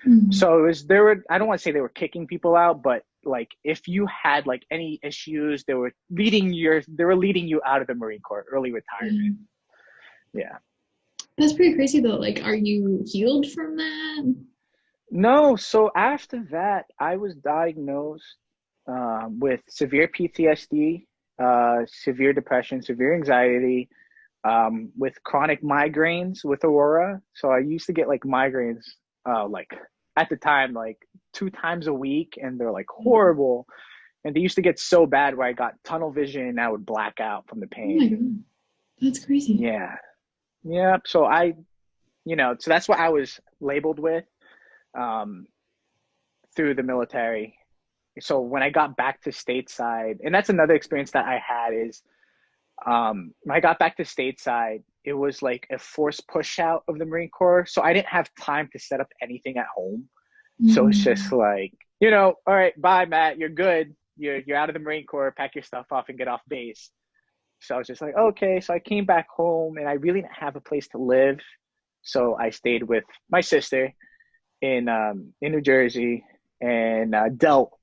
Mm. So it was there were I don't want to say they were kicking people out, but like if you had like any issues, they were leading you out of the Marine Corps, early retirement. Yeah. Yeah. That's pretty crazy though. Like, are you healed from that? No, so after that, I was diagnosed with severe PTSD, severe depression, severe anxiety, with chronic migraines with Aurora. So I used to get like migraines, like at the time, like 2 times a week, and they're like horrible. And they used to get so bad where I got tunnel vision and I would black out from the Oh my pain. God. That's crazy. Yeah. Yeah. So so that's what I was labeled with um, through the military. So when I got back to stateside, and that's another experience that I had is when I got back to stateside, it was like a forced push out of the Marine Corps. So I didn't have time to set up anything at home. So it's just Mm. like, all right, bye, Matt, you're good. You're out of the Marine Corps, pack your stuff off and get off base. So I was just like, okay. So I came back home and I really didn't have a place to live. So I stayed with my sister in New Jersey and dealt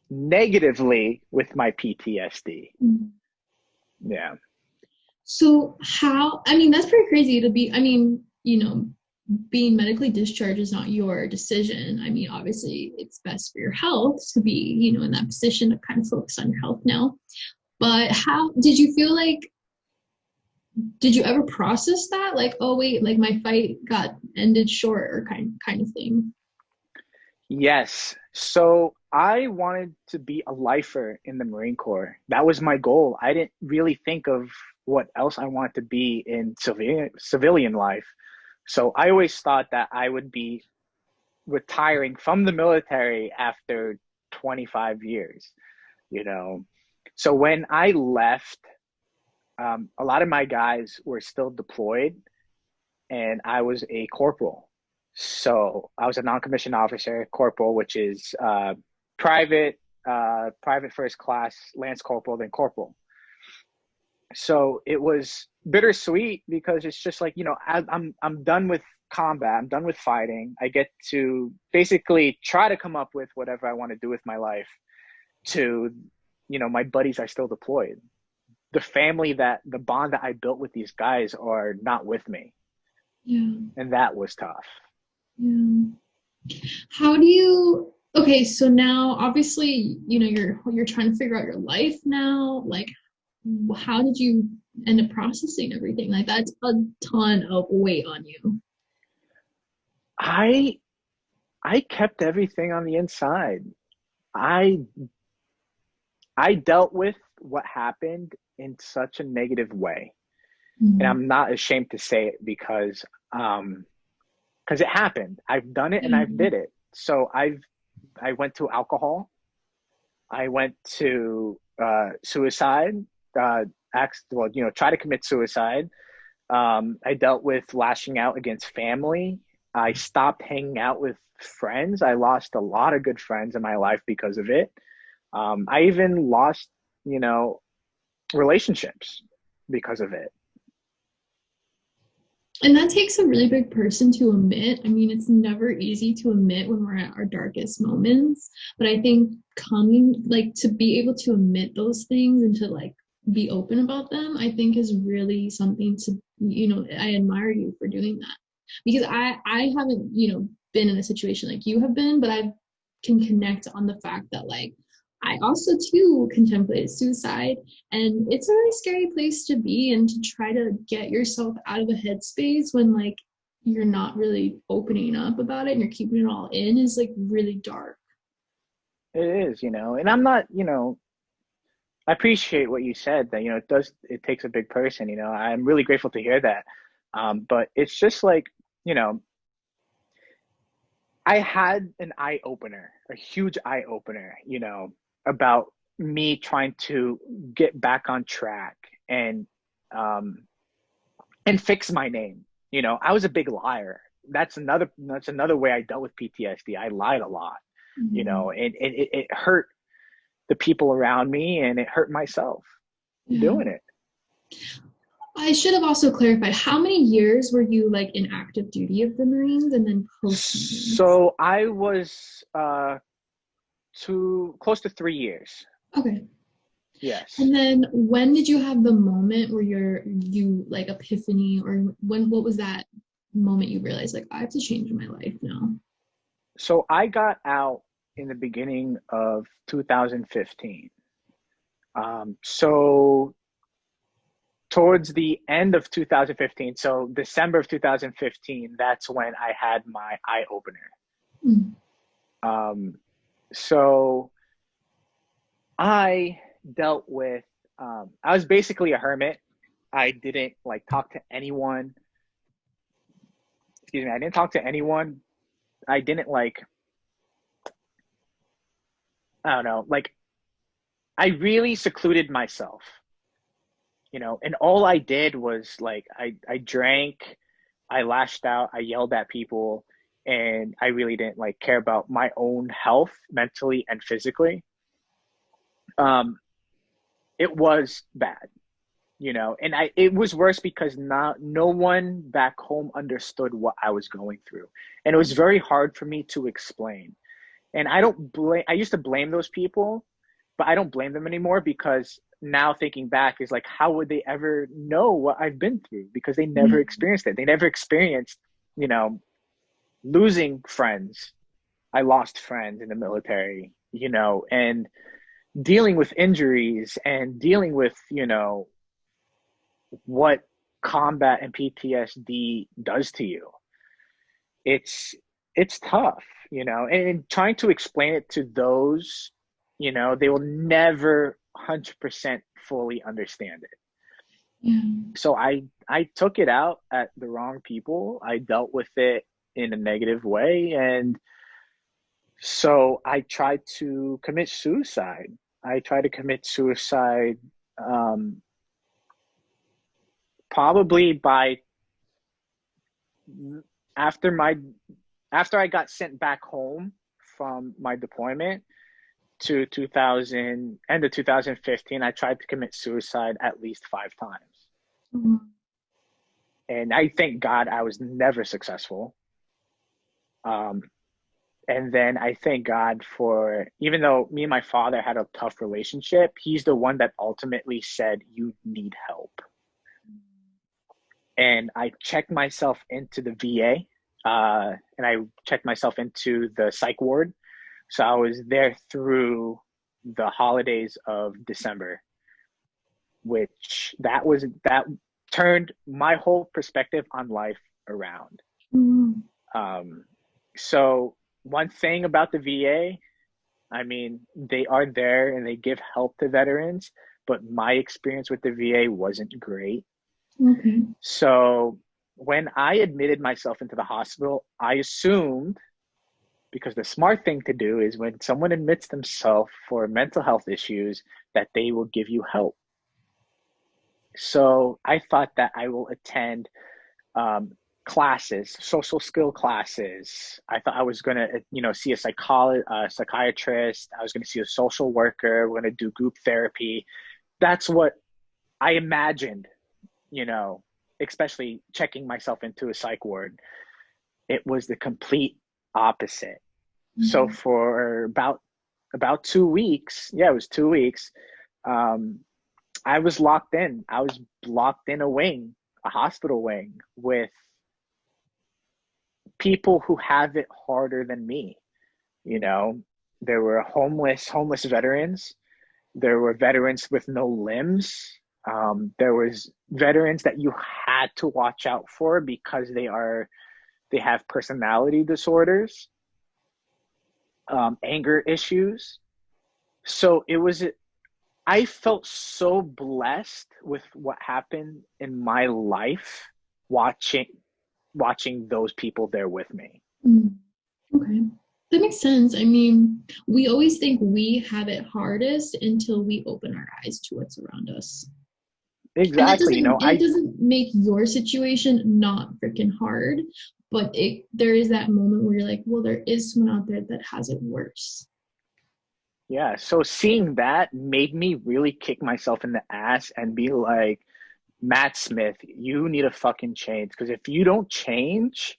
negatively with my PTSD. Mm. Yeah. So how, I mean, that's pretty crazy to be, I mean, you know, being medically discharged is not your decision. I mean, obviously it's best for your health to be, you know, in that position to kind of focus on your health now. But how did you feel like, did you ever process that? Like, oh wait, like my fight got ended short or kind of thing. Yes. So I wanted to be a lifer in the Marine Corps. That was my goal. I didn't really think of what else I wanted to be in civilian life. So I always thought that I would be retiring from the military after 25 years, you know. So when I left, a lot of my guys were still deployed and I was a corporal. So I was a non-commissioned officer, corporal, which is private, private first class, lance corporal, then corporal. So it was bittersweet because it's just like I'm done with combat. I'm done with fighting. I get to basically try to come up with whatever I want to do with my life. To my buddies are still deployed. The bond that I built with these guys are not with me, Yeah. and that was tough. Yeah. How do you, okay, so now obviously, you know, you're trying to figure out your life now. Like, how did you end up processing everything? Like, that's a ton of weight on you. I I kept everything on the inside. I I dealt with what happened in such a negative way. And Mm. I'm not ashamed to say it because it happened. I've done it and I've Yeah. did it. So I went to alcohol. I went to suicide. Well, try to commit suicide. I dealt with lashing out against family. I stopped hanging out with friends. I lost a lot of good friends in my life because of it. I even lost, you know, relationships because of it. And that takes a really big person to admit. I mean, it's never easy to admit when we're at our darkest moments. But I think coming, like, to be able to admit those things and to, like, be open about them, I think is really something to, I admire you for doing that. Because I haven't, been in a situation like you have been, but I can connect on the fact that, like, I also too contemplated suicide, and it's a really scary place to be and to try to get yourself out of a headspace when, like, you're not really opening up about it and you're keeping it all in is, like, really dark. It is, and I'm not, I appreciate what you said that, it takes a big person, I'm really grateful to hear that. But it's just like, you know, I had an eye opener, a huge eye opener, about me trying to get back on track um and fix my name. I was a big liar. That's another way I dealt with PTSD. I lied a lot, Mhm. and it hurt the people around me and it hurt myself Yeah. doing it. I should have also clarified how many years were you, like, in active duty of the Marines and then post Marines? So I was close to 3 years. Okay. Yes. And then when did you have the moment where you like epiphany, or what was that moment you realized, like, I have to change my life now? So I got out in the beginning of 2015. So towards the end of 2015, so December of 2015, that's when I had my eye opener. Mm. Um, so I dealt with, I was basically a hermit. I didn't like talk to anyone. Excuse me. I didn't talk to anyone. I didn't like, I don't know, like I really secluded myself, and all I did was like, I drank, I lashed out, I yelled at people, and I really didn't like care about my own health mentally and physically. Um, it was bad, and it was worse because no one back home understood what I was going through. And it was very hard for me to explain. And I used to blame those people, but I don't blame them anymore because now thinking back is like, how would they ever know what I've been through? Because they never Yeah. experienced it. They never experienced, you know, losing friends. I lost friends in the military, and dealing with injuries and dealing with, what combat and PTSD does to you. It's it's tough, and trying to explain it to those, they will never 100% fully understand it. Yeah. So I took it out at the wrong people. I dealt with it in a negative way, and so I tried to commit suicide. I tried to commit suicide, um, probably by after my after I got sent back home from my deployment to 2000 end of 2015. I tried to commit suicide at least 5 times, Mhm. and I thank God I was never successful. Um, and then I thank God for, even though me and my father had a tough relationship, he's the one that ultimately said, "You need help." And I checked myself into the VA, and I checked myself into the psych ward. So I was there through the holidays of December, which that turned my whole perspective on life around. Mhm. So one thing about the VA, I mean, they are there and they give help to veterans, but my experience with the VA wasn't great. Okay. So when I admitted myself into the hospital, I assumed, because the smart thing to do is when someone admits themselves for mental health issues, that they will give you help. So I thought that I will attend um, classes, social skill classes. I thought I was going to, see a psychiatrist. I was going to see a social worker. We're going to do group therapy. That's what I imagined, you know, especially checking myself into a psych ward. It was the complete opposite. So Mhm. for about 2 weeks, yeah, it was 2 weeks. Um, I was locked in. I was locked in a wing, a hospital wing, with people who have it harder than me. You know, there were homeless veterans. There were veterans with no limbs. There was veterans that you had to watch out for because they have personality disorders, anger issues. So I felt so blessed with what happened in my life watching watching those people there with me. Mm. Okay. That makes sense. I mean, we always think we have it hardest until we open our eyes to what's around us. And that Exactly. doesn't it I doesn't make your situation not freaking hard, but there is that moment where you're like, well, there is someone out there that has it worse. Yeah, so seeing that made me really kick myself in the ass and be like, Matt Smith, you need to fucking change. Because if you don't change,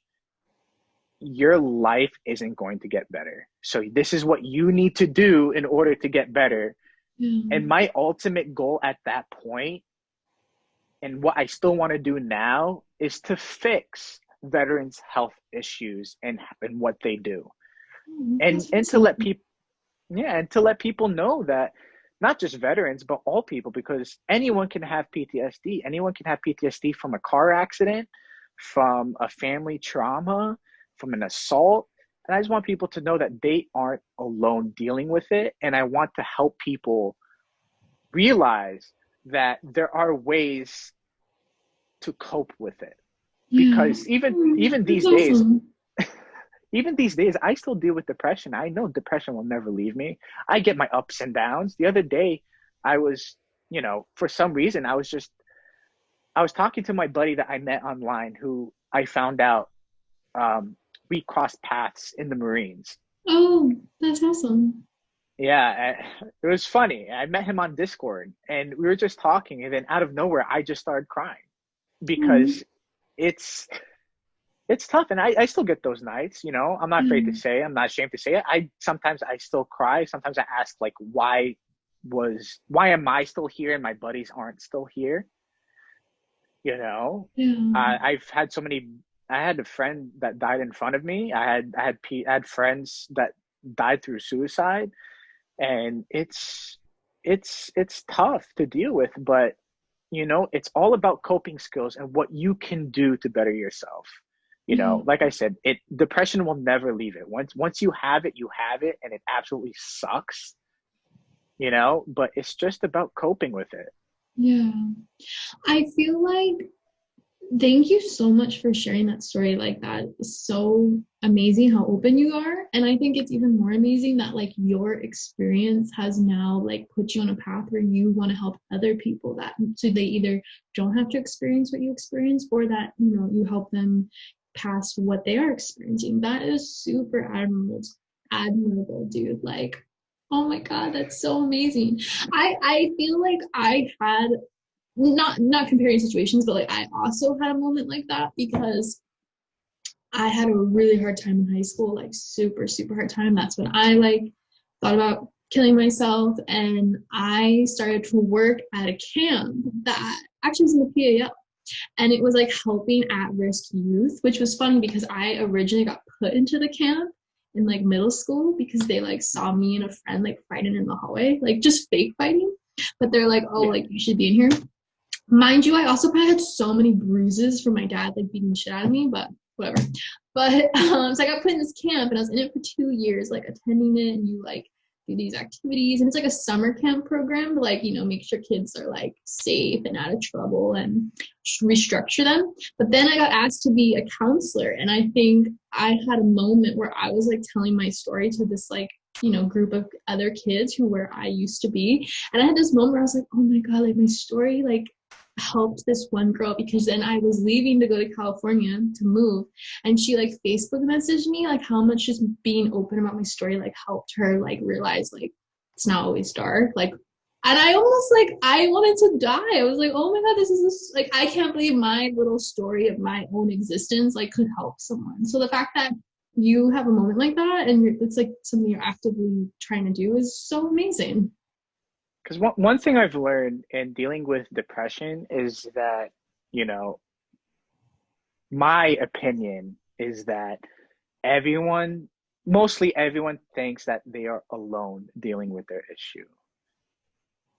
your life isn't going to get better. So this is what you need to do in order to get better. And Yeah. my ultimate goal at that point, and what I still want to do now, is to fix veterans' health issues and what they do. And That's and to let awesome. people Yeah, and to let people know that not just veterans, but all people, because anyone can have PTSD. Anyone can have PTSD from a car accident, from a family trauma, from an assault. And I just want people to know that they aren't alone dealing with it. And I want to help people realize that there are ways to cope with it. Yeah. Because even That's these days, awesome. I still deal with depression. I know depression will never leave me. I get my ups and downs. The other day, I was, for some reason, I was talking to my buddy that I met online, who I found out um, we crossed paths in the Marines. Oh, that's awesome. Yeah, it was funny. I met him on Discord, and we were just talking, and then out of nowhere, I just started crying Oh, because it's it's tough, and I still get those nights. I'm not afraid to yeah. say it. I'm not ashamed to say it. I still cry. Sometimes I ask, like, why am I still here and my buddies aren't still here? you know Yeah. I've had so many. I had a friend that died in front of me. I had friends that died through suicide, and it's tough to deal with, but it's all about coping skills and what you can do to better yourself. Yeah. Like I said, depression will never leave it. Once you have it, you have it, and it absolutely sucks, but it's just about coping with it. Yeah. I feel like thank you so much for sharing that story. Like that is so amazing how open you are. And I think it's even more amazing that like your experience has now like put you on a path where you want to help other people that so they either don't have to experience what you experience or that, you help them past what they are experiencing. That is super admirable, dude. Like, oh my God, that's so amazing. I feel like I had not comparing situations, but like I also had a moment like that because I had a really hard time in high school, like super, super hard time. That's when I like thought about killing myself and I started to work at a camp that actually was in the PAL. And it was like helping at-risk youth, which was funny because I originally got put into the camp in like middle school because they like saw me and a friend like fighting in the hallway, like just fake fighting. But they're like, oh, Yeah. like you should be in here. Mind you, I also probably had so many bruises from my dad like beating the shit out of me, but whatever. But so I got put in this camp and I was in it for 2 years, like attending it, and you like do these activities, and it's like a summer camp program to like, make sure kids are like safe and out of trouble and restructure them. But then I got asked to be a counselor, and I think I had a moment where I was like telling my story to this like, group of other kids where I used to be. And I had this moment where I was like, oh my God, like my story like helped this one girl, because then I was leaving to go to California to move, and she like Facebook messaged me like how much just being open about my story like helped her like realize like it's not always dark, like, and I almost like I wanted to die. I was like, oh my God, this is like, I can't believe my little story of my own existence like could help someone. So the fact that you have a moment like that and it's like something you're actively trying to do is so amazing. Because one thing I've learned in dealing with depression is that, my opinion is that mostly everyone thinks that they are alone dealing with their issue.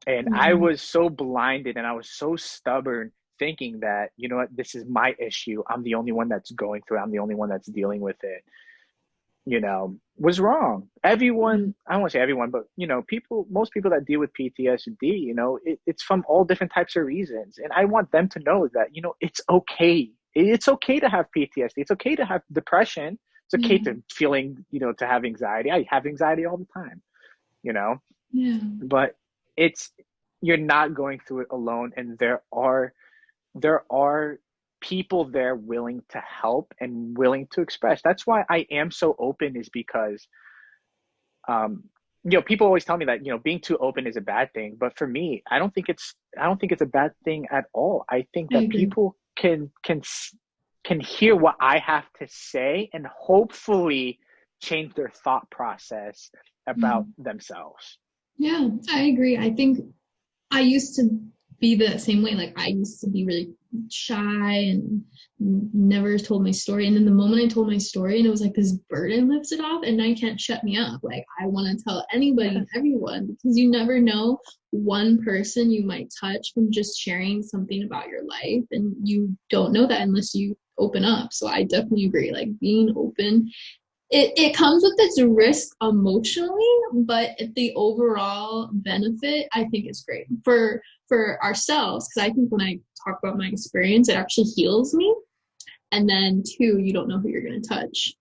And I was so blinded and I was so stubborn thinking that, you know what, this is my issue. I'm the only one that's going through it. I'm the only one that's dealing with it. Was wrong. Everyone, I don't want to say everyone, but, most people that deal with PTSD, it's from all different types of reasons. And I want them to know that, it's okay. It's okay to have PTSD. It's okay to have depression. It's okay to feeling, to have anxiety. I have anxiety all the time, Yeah. but you're not going through it alone. And there are people there willing to help and willing to express. That's why I am so open, is because, people always tell me that, being too open is a bad thing. But for me, I don't think it's a bad thing at all. I think that people can hear what I have to say and hopefully change their thought process about themselves. Yeah, I agree. I think I used to be the same way. Like I used to be really shy and never told my story. And then the moment I told my story and it was like this burden lifted off, and now you can't shut me up. Like I want to tell anybody and everyone, because you never know one person you might touch from just sharing something about your life. And you don't know that unless you open up. So I definitely agree. Like being open, it comes with its risk emotionally, but the overall benefit, I think, is great for ourselves. Because I think when I talk about my experience, it actually heals me. And then two, you don't know who you're going to touch.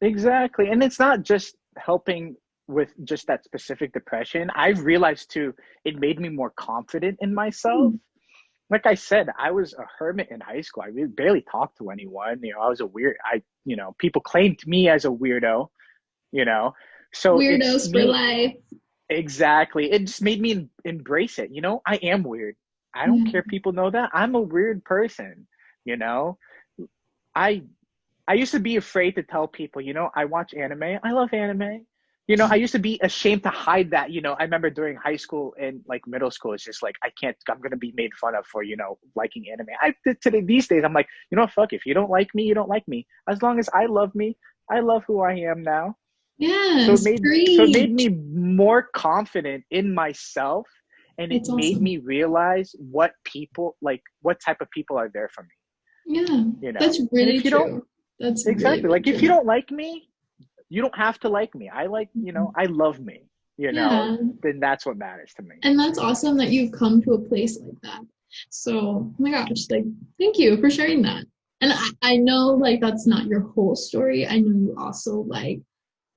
Exactly. And it's not just helping with just that specific depression. I've realized too, it made me more confident in myself. Like I said, I was a hermit in high school. I really barely talked to anyone. I was a weird, people claimed me as a weirdo, so Weirdos for life. Exactly. It just made me embrace it. I am weird. I don't care if people know that. I'm a weird person, I used to be afraid to tell people, I watch anime. I love anime. I used to be ashamed to hide that. I remember during high school and like middle school, it's just like, I'm going to be made fun of for, liking anime. These days, I'm like, fuck, if you don't like me, you don't like me. As long as I love me, I love who I am now. Yeah. So it made me more confident in myself. And it made me realize what type of people are there for me. Yeah. That's really true. That's exactly really like, true. if you don't like me, you don't have to like me. I I love me, then that's what matters to me. And that's awesome that you've come to a place like that. So, oh my gosh, like, thank you for sharing that. And I know like that's not your whole story. I know you also like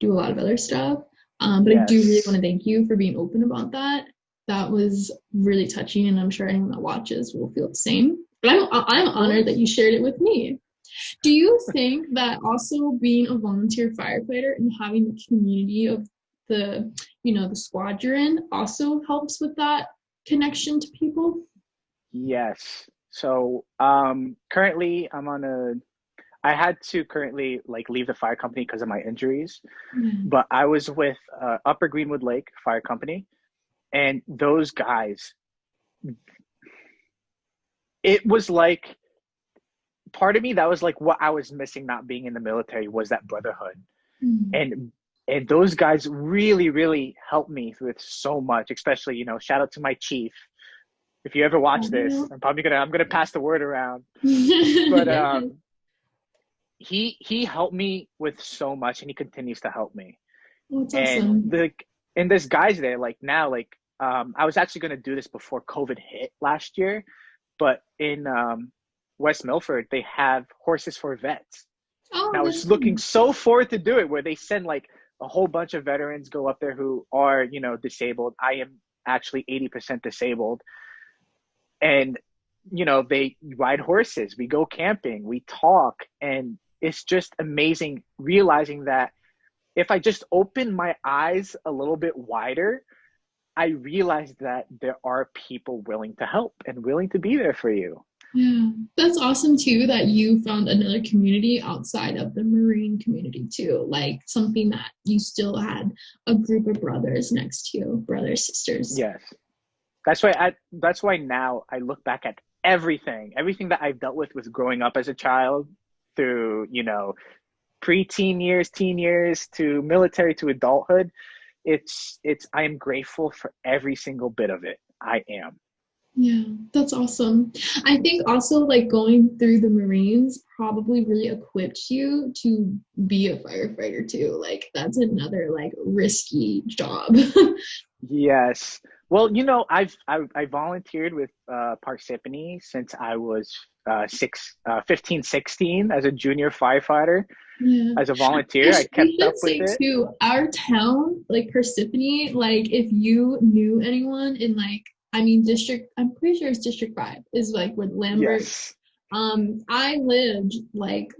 do a lot of other stuff. But I do really want to thank you for being open about that. That was really touching, and I'm sure anyone that watches will feel the same. But I'm honored that you shared it with me. Do you think that also being a volunteer firefighter and having the community of the squad you're in also helps with that connection to people? Yes. So currently I had to currently like leave the fire company because of my injuries, but I was with Upper Greenwood Lake Fire Company, and those guys, it was like, part of me, that was like what I was missing not being in the military, was that brotherhood. And those guys really, really helped me with so much, especially, shout out to my chief. If you ever watch this, I'm gonna pass the word around. But he helped me with so much, and he continues to help me. Oh, that's And awesome. there's guys there like now, like I was actually going to do this before COVID hit last year, but in West Milford they have horses for vets, and Oh, I that's was looking fun. so forward to do it, where they send like a whole bunch of veterans go up there who are, disabled. I am actually 80% disabled, and they ride horses, we go camping, we talk, and it's just amazing realizing that if I just open my eyes a little bit wider, I realized that there are people willing to help and willing to be there for you. Yeah, that's awesome too that you found another community outside of the Marine community too, like something that you still had a group of brothers next to you, brothers, sisters. Yes. That's why now I look back at everything that I've dealt with growing up as a child, through, pre-teen years, teen years, to military, to adulthood. It's I am grateful for every single bit of it. I am. Yeah, that's awesome. I think also like going through the Marines probably really equipped you to be a firefighter too. Like that's another like risky job. Yes. Well, I volunteered with Parsippany since I was 15, 16 as a junior firefighter. Yeah. As a volunteer, I We kept up should with say it. too, our town, like Parsippany, like if you knew anyone in like, I mean, I'm pretty sure it's District 5 is like with Lambert. Yes. I lived like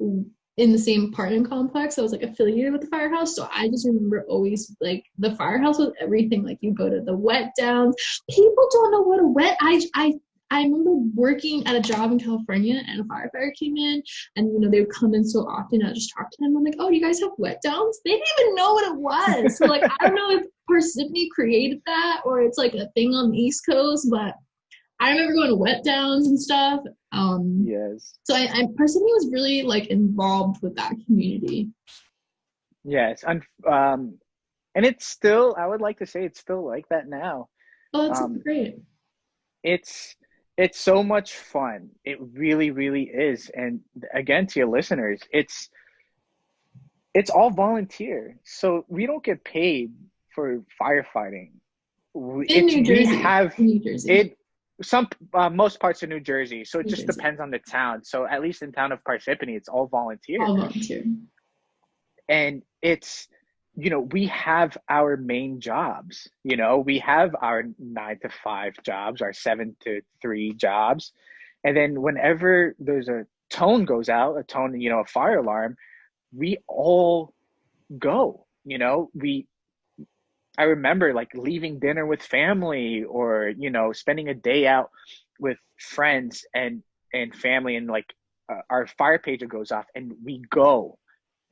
in the same apartment complex. I was like affiliated with the firehouse. So I just remember always like the firehouse was everything. Like you go to the wet downs. People don't know what a wet I remember working at a job in California and a firefighter came in and they would come in so often. I just talked to them. I'm like, oh, do you guys have wet downs? They didn't even know what it was. So like I don't know if Parsippany created that or it's like a thing on the East Coast, but I remember going to wet downs and stuff. Yes. So I Parsippany was really like involved with that community. Yes. And it's still, I would like to say it's still like that now. Oh, that's Um, great. it's it's so much fun. It really, really is. And again, to your listeners, it's all volunteer. So we don't get paid for firefighting. In New We Jersey. have In New Jersey. it some most parts of New Jersey. So it New just Jersey. depends on the town. So at least in town of Parsippany, it's all volunteer. All volunteer. And we have our main jobs. We have our 9 to 5 jobs, our 7 to 3 jobs. And then whenever there's a tone goes out, a fire alarm, we all go. I remember like leaving dinner with family, or spending a day out with friends and family, and like our fire pager goes off and we go.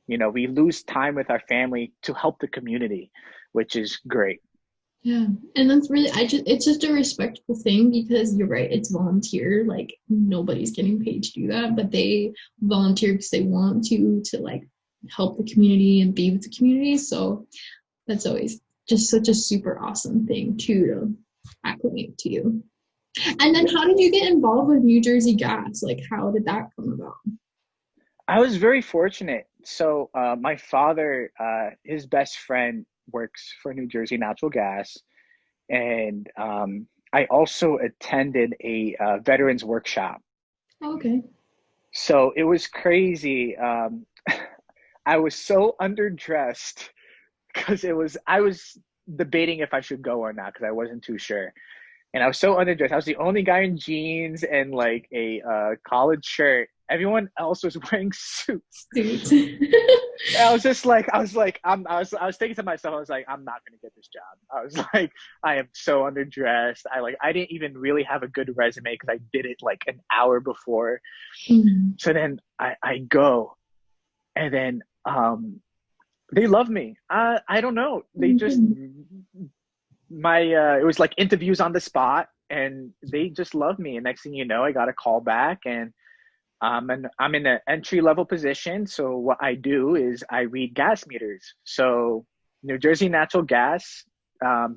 We lose time with our family to help the community, which is great. Yeah. And that's really it's just a respectful thing because you're right, it's volunteer. Like nobody's getting paid to do that, but they volunteer because they want to like help the community and be with the community. So that's always just such a super awesome thing too to acclimate to you. And then how Yes. did you get involved with New Jersey Gas? Like how did that come about? I was very fortunate. So my father, his best friend works for New Jersey Natural Gas, and I also attended a veterans workshop. Oh, okay. So it was crazy. I was so underdressed because I was debating if I should go or not because I wasn't too sure. And I was so underdressed. I was the only guy in jeans and like a collared shirt. Everyone else was wearing suits. Suits. And I was thinking to myself, I was like, I'm not gonna get this job. I was like, I am so underdressed. I didn't even really have a good resume because I did it like an hour before. Mhm. So then I go, and then they love me. I don't know. They just it was like interviews on the spot, and they just love me. And next thing you know, I got a call back, and I'm in an entry level position. So what I do is I read gas meters. So New Jersey Natural Gas,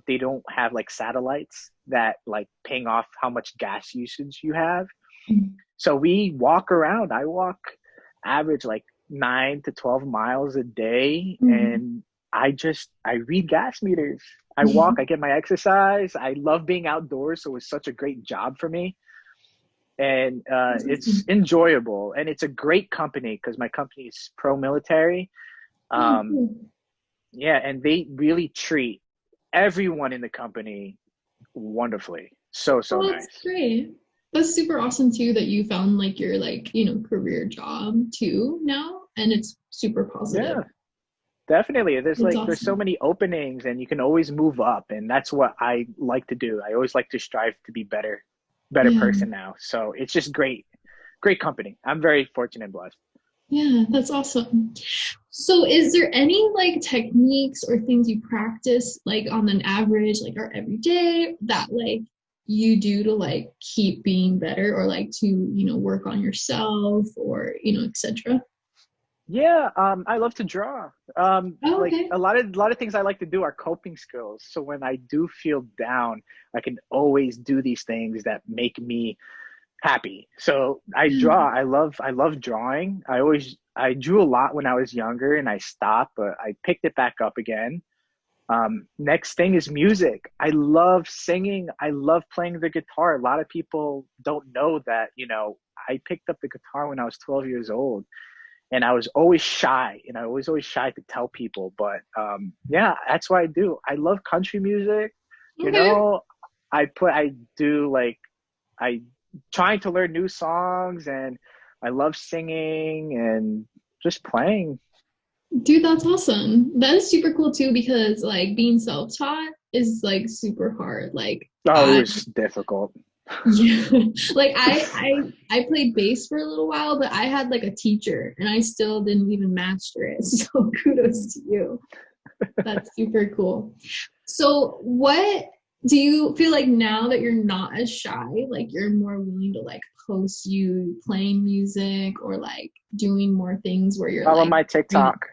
they don't have like satellites that like ping off how much gas usage you have. So we walk around. I walk average like 9 to 12 miles a day, and I read gas meters. I walk, I get my exercise. I love being outdoors, so it's such a great job for me. And it's enjoyable, and it's a great company because my company is pro-military. Yeah, and they really treat everyone in the company wonderfully. So Oh, nice. that's great. That's super awesome too that you found like your like, career job too now, and it's super positive. Yeah, definitely. There's That's there's so awesome. many openings, and you can always move up, and that's what I like to do. I always like to strive to be better Yeah. person now. So it's just great company. I'm very fortunate and blessed. Yeah, that's awesome. So is there any like techniques or things you practice like on an average, like or every day that like you do to like keep being better or like to, work on yourself or, etc.? Yeah, I love to draw. Oh, Like okay. a lot of things I like to do are coping skills. So when I do feel down, I can always do these things that make me happy. So I draw. I love drawing. I drew a lot when I was younger and I stopped, but I picked it back up again. Next thing is music. I love singing. I love playing the guitar. A lot of people don't know that, I picked up the guitar when I was 12 years old, and I was always shy, and I was always shy to tell people. But yeah, that's what I do. I love country music. You Okay. know, I do like I trying to learn new songs, and I love singing and just playing. Dude, that's awesome. That is super cool too because like being self-taught is like super hard. Like Oh, it I was difficult. yeah, like I played bass for a little while, but I had like a teacher and I still didn't even master it. So kudos to you. That's super cool. So what do you feel like now that you're not as shy, like you're more willing to like post you playing music or like doing more things where you're Follow like my TikTok.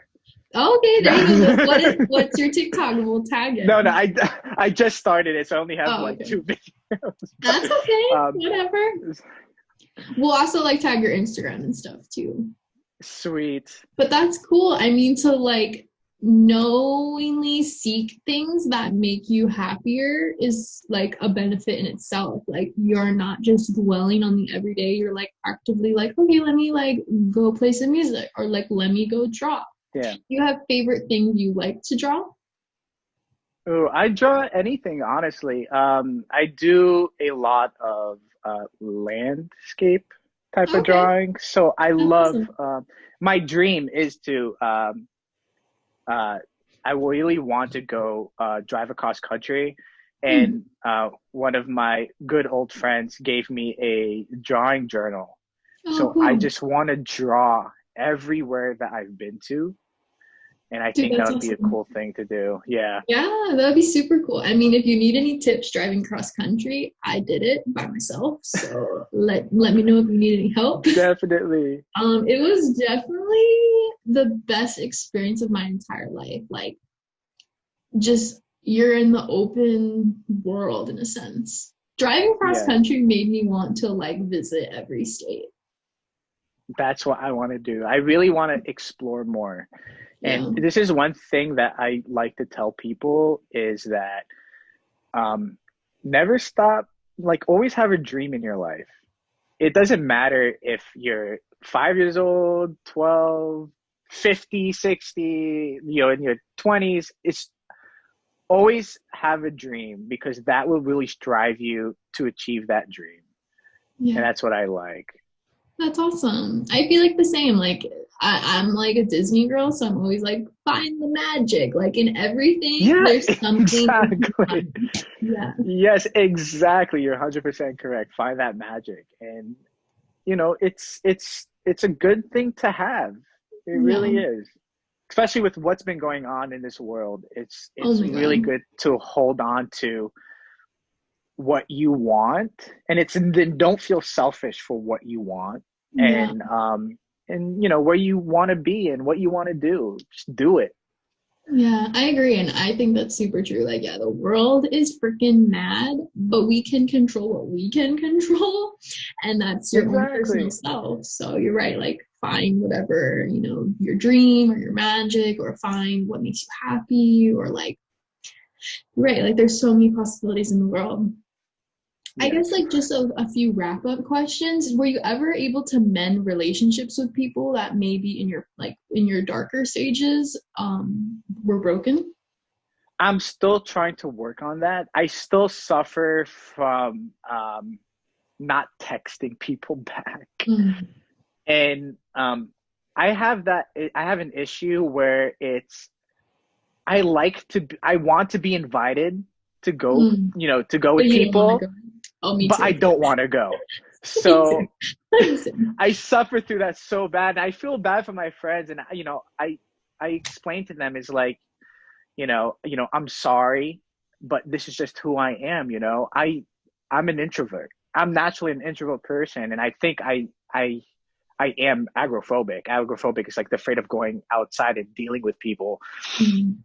oh, okay, there you go. No, What's your TikTok? We'll tag it. no, I just started it, so I only have Oh, like okay. two videos. That's But, okay. um, Whatever. We'll also like tag your Instagram and stuff too. sweet. But that's cool. I mean, to like knowingly seek things that make you happier is like a benefit in itself. Like you're not just dwelling on the everyday, you're like actively like, okay, let me like go play some music or like let me go draw. Yeah. You have favorite things you like to draw? Oh, I draw anything, honestly. I do a lot of landscape type of Okay, drawing. So I that's love, awesome. my dream is to, uh, I really want to go drive across country. Hmm. And one of my good old friends gave me a drawing journal. Oh, So I cool. just want to draw everywhere that I've been to. And I Dude, think that that's would be a awesome. cool thing to do. Yeah, Yeah, that'd be super cool. I mean, if you need any tips driving cross country, I did it by myself. So let me know if you need any help. definitely. It was definitely the best experience of my entire life. Like, just you're in the open world in a sense. Driving cross Yeah, country made me want to like visit every state. that's what I want to do. I really want to explore more. And Yeah. this is one thing that I like to tell people is that um, never stop, like, always have a dream in your life. It doesn't matter if you're 5 years old, 12, 50, 60, in your 20s. It's always have a dream because that will really strive you to achieve that dream. Yeah. And that's what I like. That's awesome. I feel like the same. Like I'm like a Disney girl, so I'm always like find the magic. Like in everything, Yeah, there's something you can exactly. find. Yeah, Yes, exactly. You're 100% correct. Find that magic. And it's a good thing to have. It yeah. really is. Especially with what's been going on in this world. It's Oh it's my really god. good to hold on to what you want, and it's then don't feel selfish for what you want, Yeah. and where you want to be and what you want to do. Just do it. Yeah, I agree. And I think that's super true. Like, yeah, the world is freaking mad, but we can control what we can control. And that's your own personal Exactly. self. So you're right. Like, find whatever, you know, your dream or your magic, or find what makes you happy, or like, right, like there's so many possibilities in the world. I guess Yes. like just a few wrap up questions. Were you ever able to mend relationships with people that maybe in your like in your darker stages were broken? I'm still trying to work on that. I still suffer from not texting people back. Mm, And I have an issue where I want to be invited to go, mm. to go But with you don't want to people, go. Oh, me but I too. don't want to go. Me too. So I'm the same. I suffer through that so bad. And I feel bad for my friends, and I explain to them is like, I'm sorry, but this is just who I am. I'm an introvert. I'm naturally an introvert person, and I think I am agoraphobic. Agoraphobic is like the afraid of going outside and dealing with people. Mm,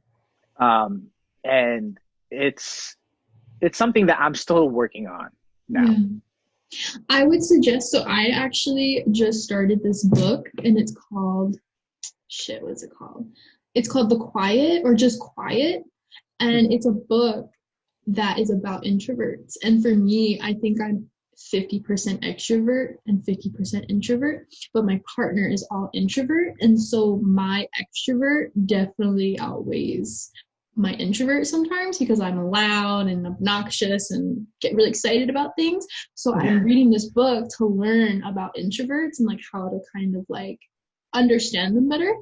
And it's something that I'm still working on now. yeah. I would suggest, so I actually just started this book and it's called, shit, what's it called? It's called The Quiet or Just Quiet. And Mhm. it's a book that is about introverts. And for me, I think I'm 50% extrovert and 50% introvert, but my partner is all introvert. And so my extrovert definitely outweighs my introvert sometimes because I'm loud and obnoxious and get really excited about things. So I'm reading this book to learn about introverts and like how to kind of like understand them better.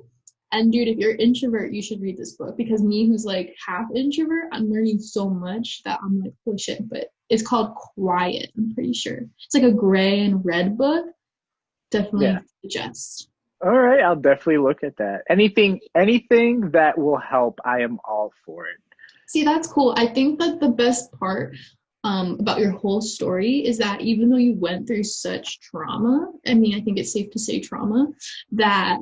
And dude, if you're introvert, you should read this book because me, who's like half introvert, I'm learning so much that I'm like, holy shit. But it's called Quiet, I'm pretty sure. It's like a gray and red book. Yeah. Definitely suggest. All right, I'll definitely look at that. Anything that will help, I am all for it. See, that's cool. I think that the best part about your whole story is that even though you went through such trauma, I mean, I think it's safe to say trauma, that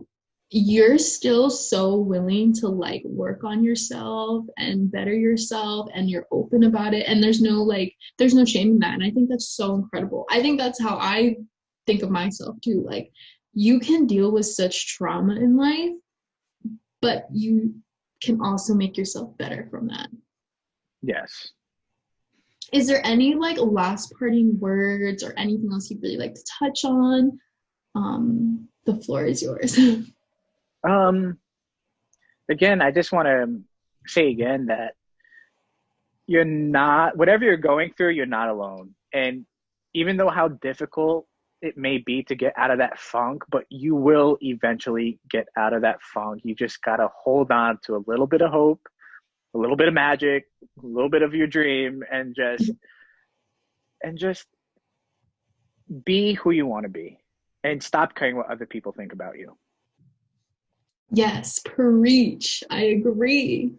you're still so willing to like work on yourself and better yourself and you're open about it and there's no shame in that, and I think that's so incredible. I think that's how I think of myself too. Like you can deal with such trauma in life, but you can also make yourself better from that. Yes. Is there any like last parting words or anything else you'd really like to touch on? The floor is yours. Um, Again, I just want to say again that you're not, whatever you're going through, you're not alone. And even though how difficult it may be to get out of that funk, but you will eventually get out of that funk. You just got to hold on to a little bit of hope, a little bit of magic, a little bit of your dream, and just be who you want to be and stop caring what other people think about you. Yes, preach. I agree.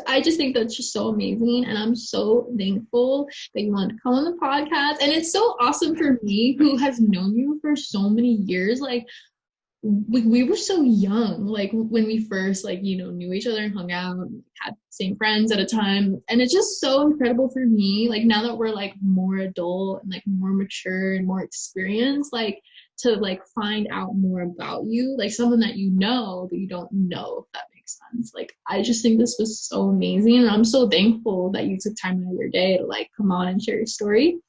I just think that's just so amazing. And I'm so thankful that you wanted to come on the podcast. And it's so awesome for me who has known you for so many years. Like we were so young, like when we first like, you know, knew each other and hung out and had the same friends at a time. And it's just so incredible for me. Like now that we're like more adult and like more mature and more experienced, like to like find out more about you, like someone that you know but you don't know, if that makes sense. Like I just think this was so amazing and I'm so thankful that you took time out of your day to like come on and share your story.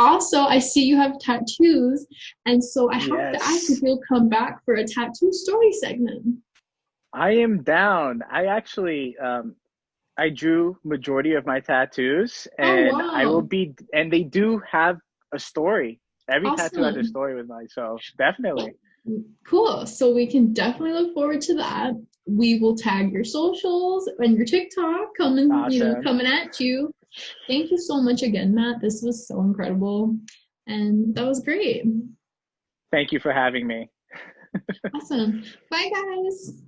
Also, I see you have tattoos, and so I have to ask if Yes, you'll come back for a tattoo story segment. I am down. I drew majority of my tattoos, Oh and wow. and they do have a story. Every tattoo has a Awesome. story with mine, so definitely. Cool. So we can definitely look forward to that. We will tag your socials and your TikTok coming, you know, Awesome. coming at you. Thank you so much again, Matt. This was so incredible. And that was great. Thank you for having me. Awesome. Bye, guys.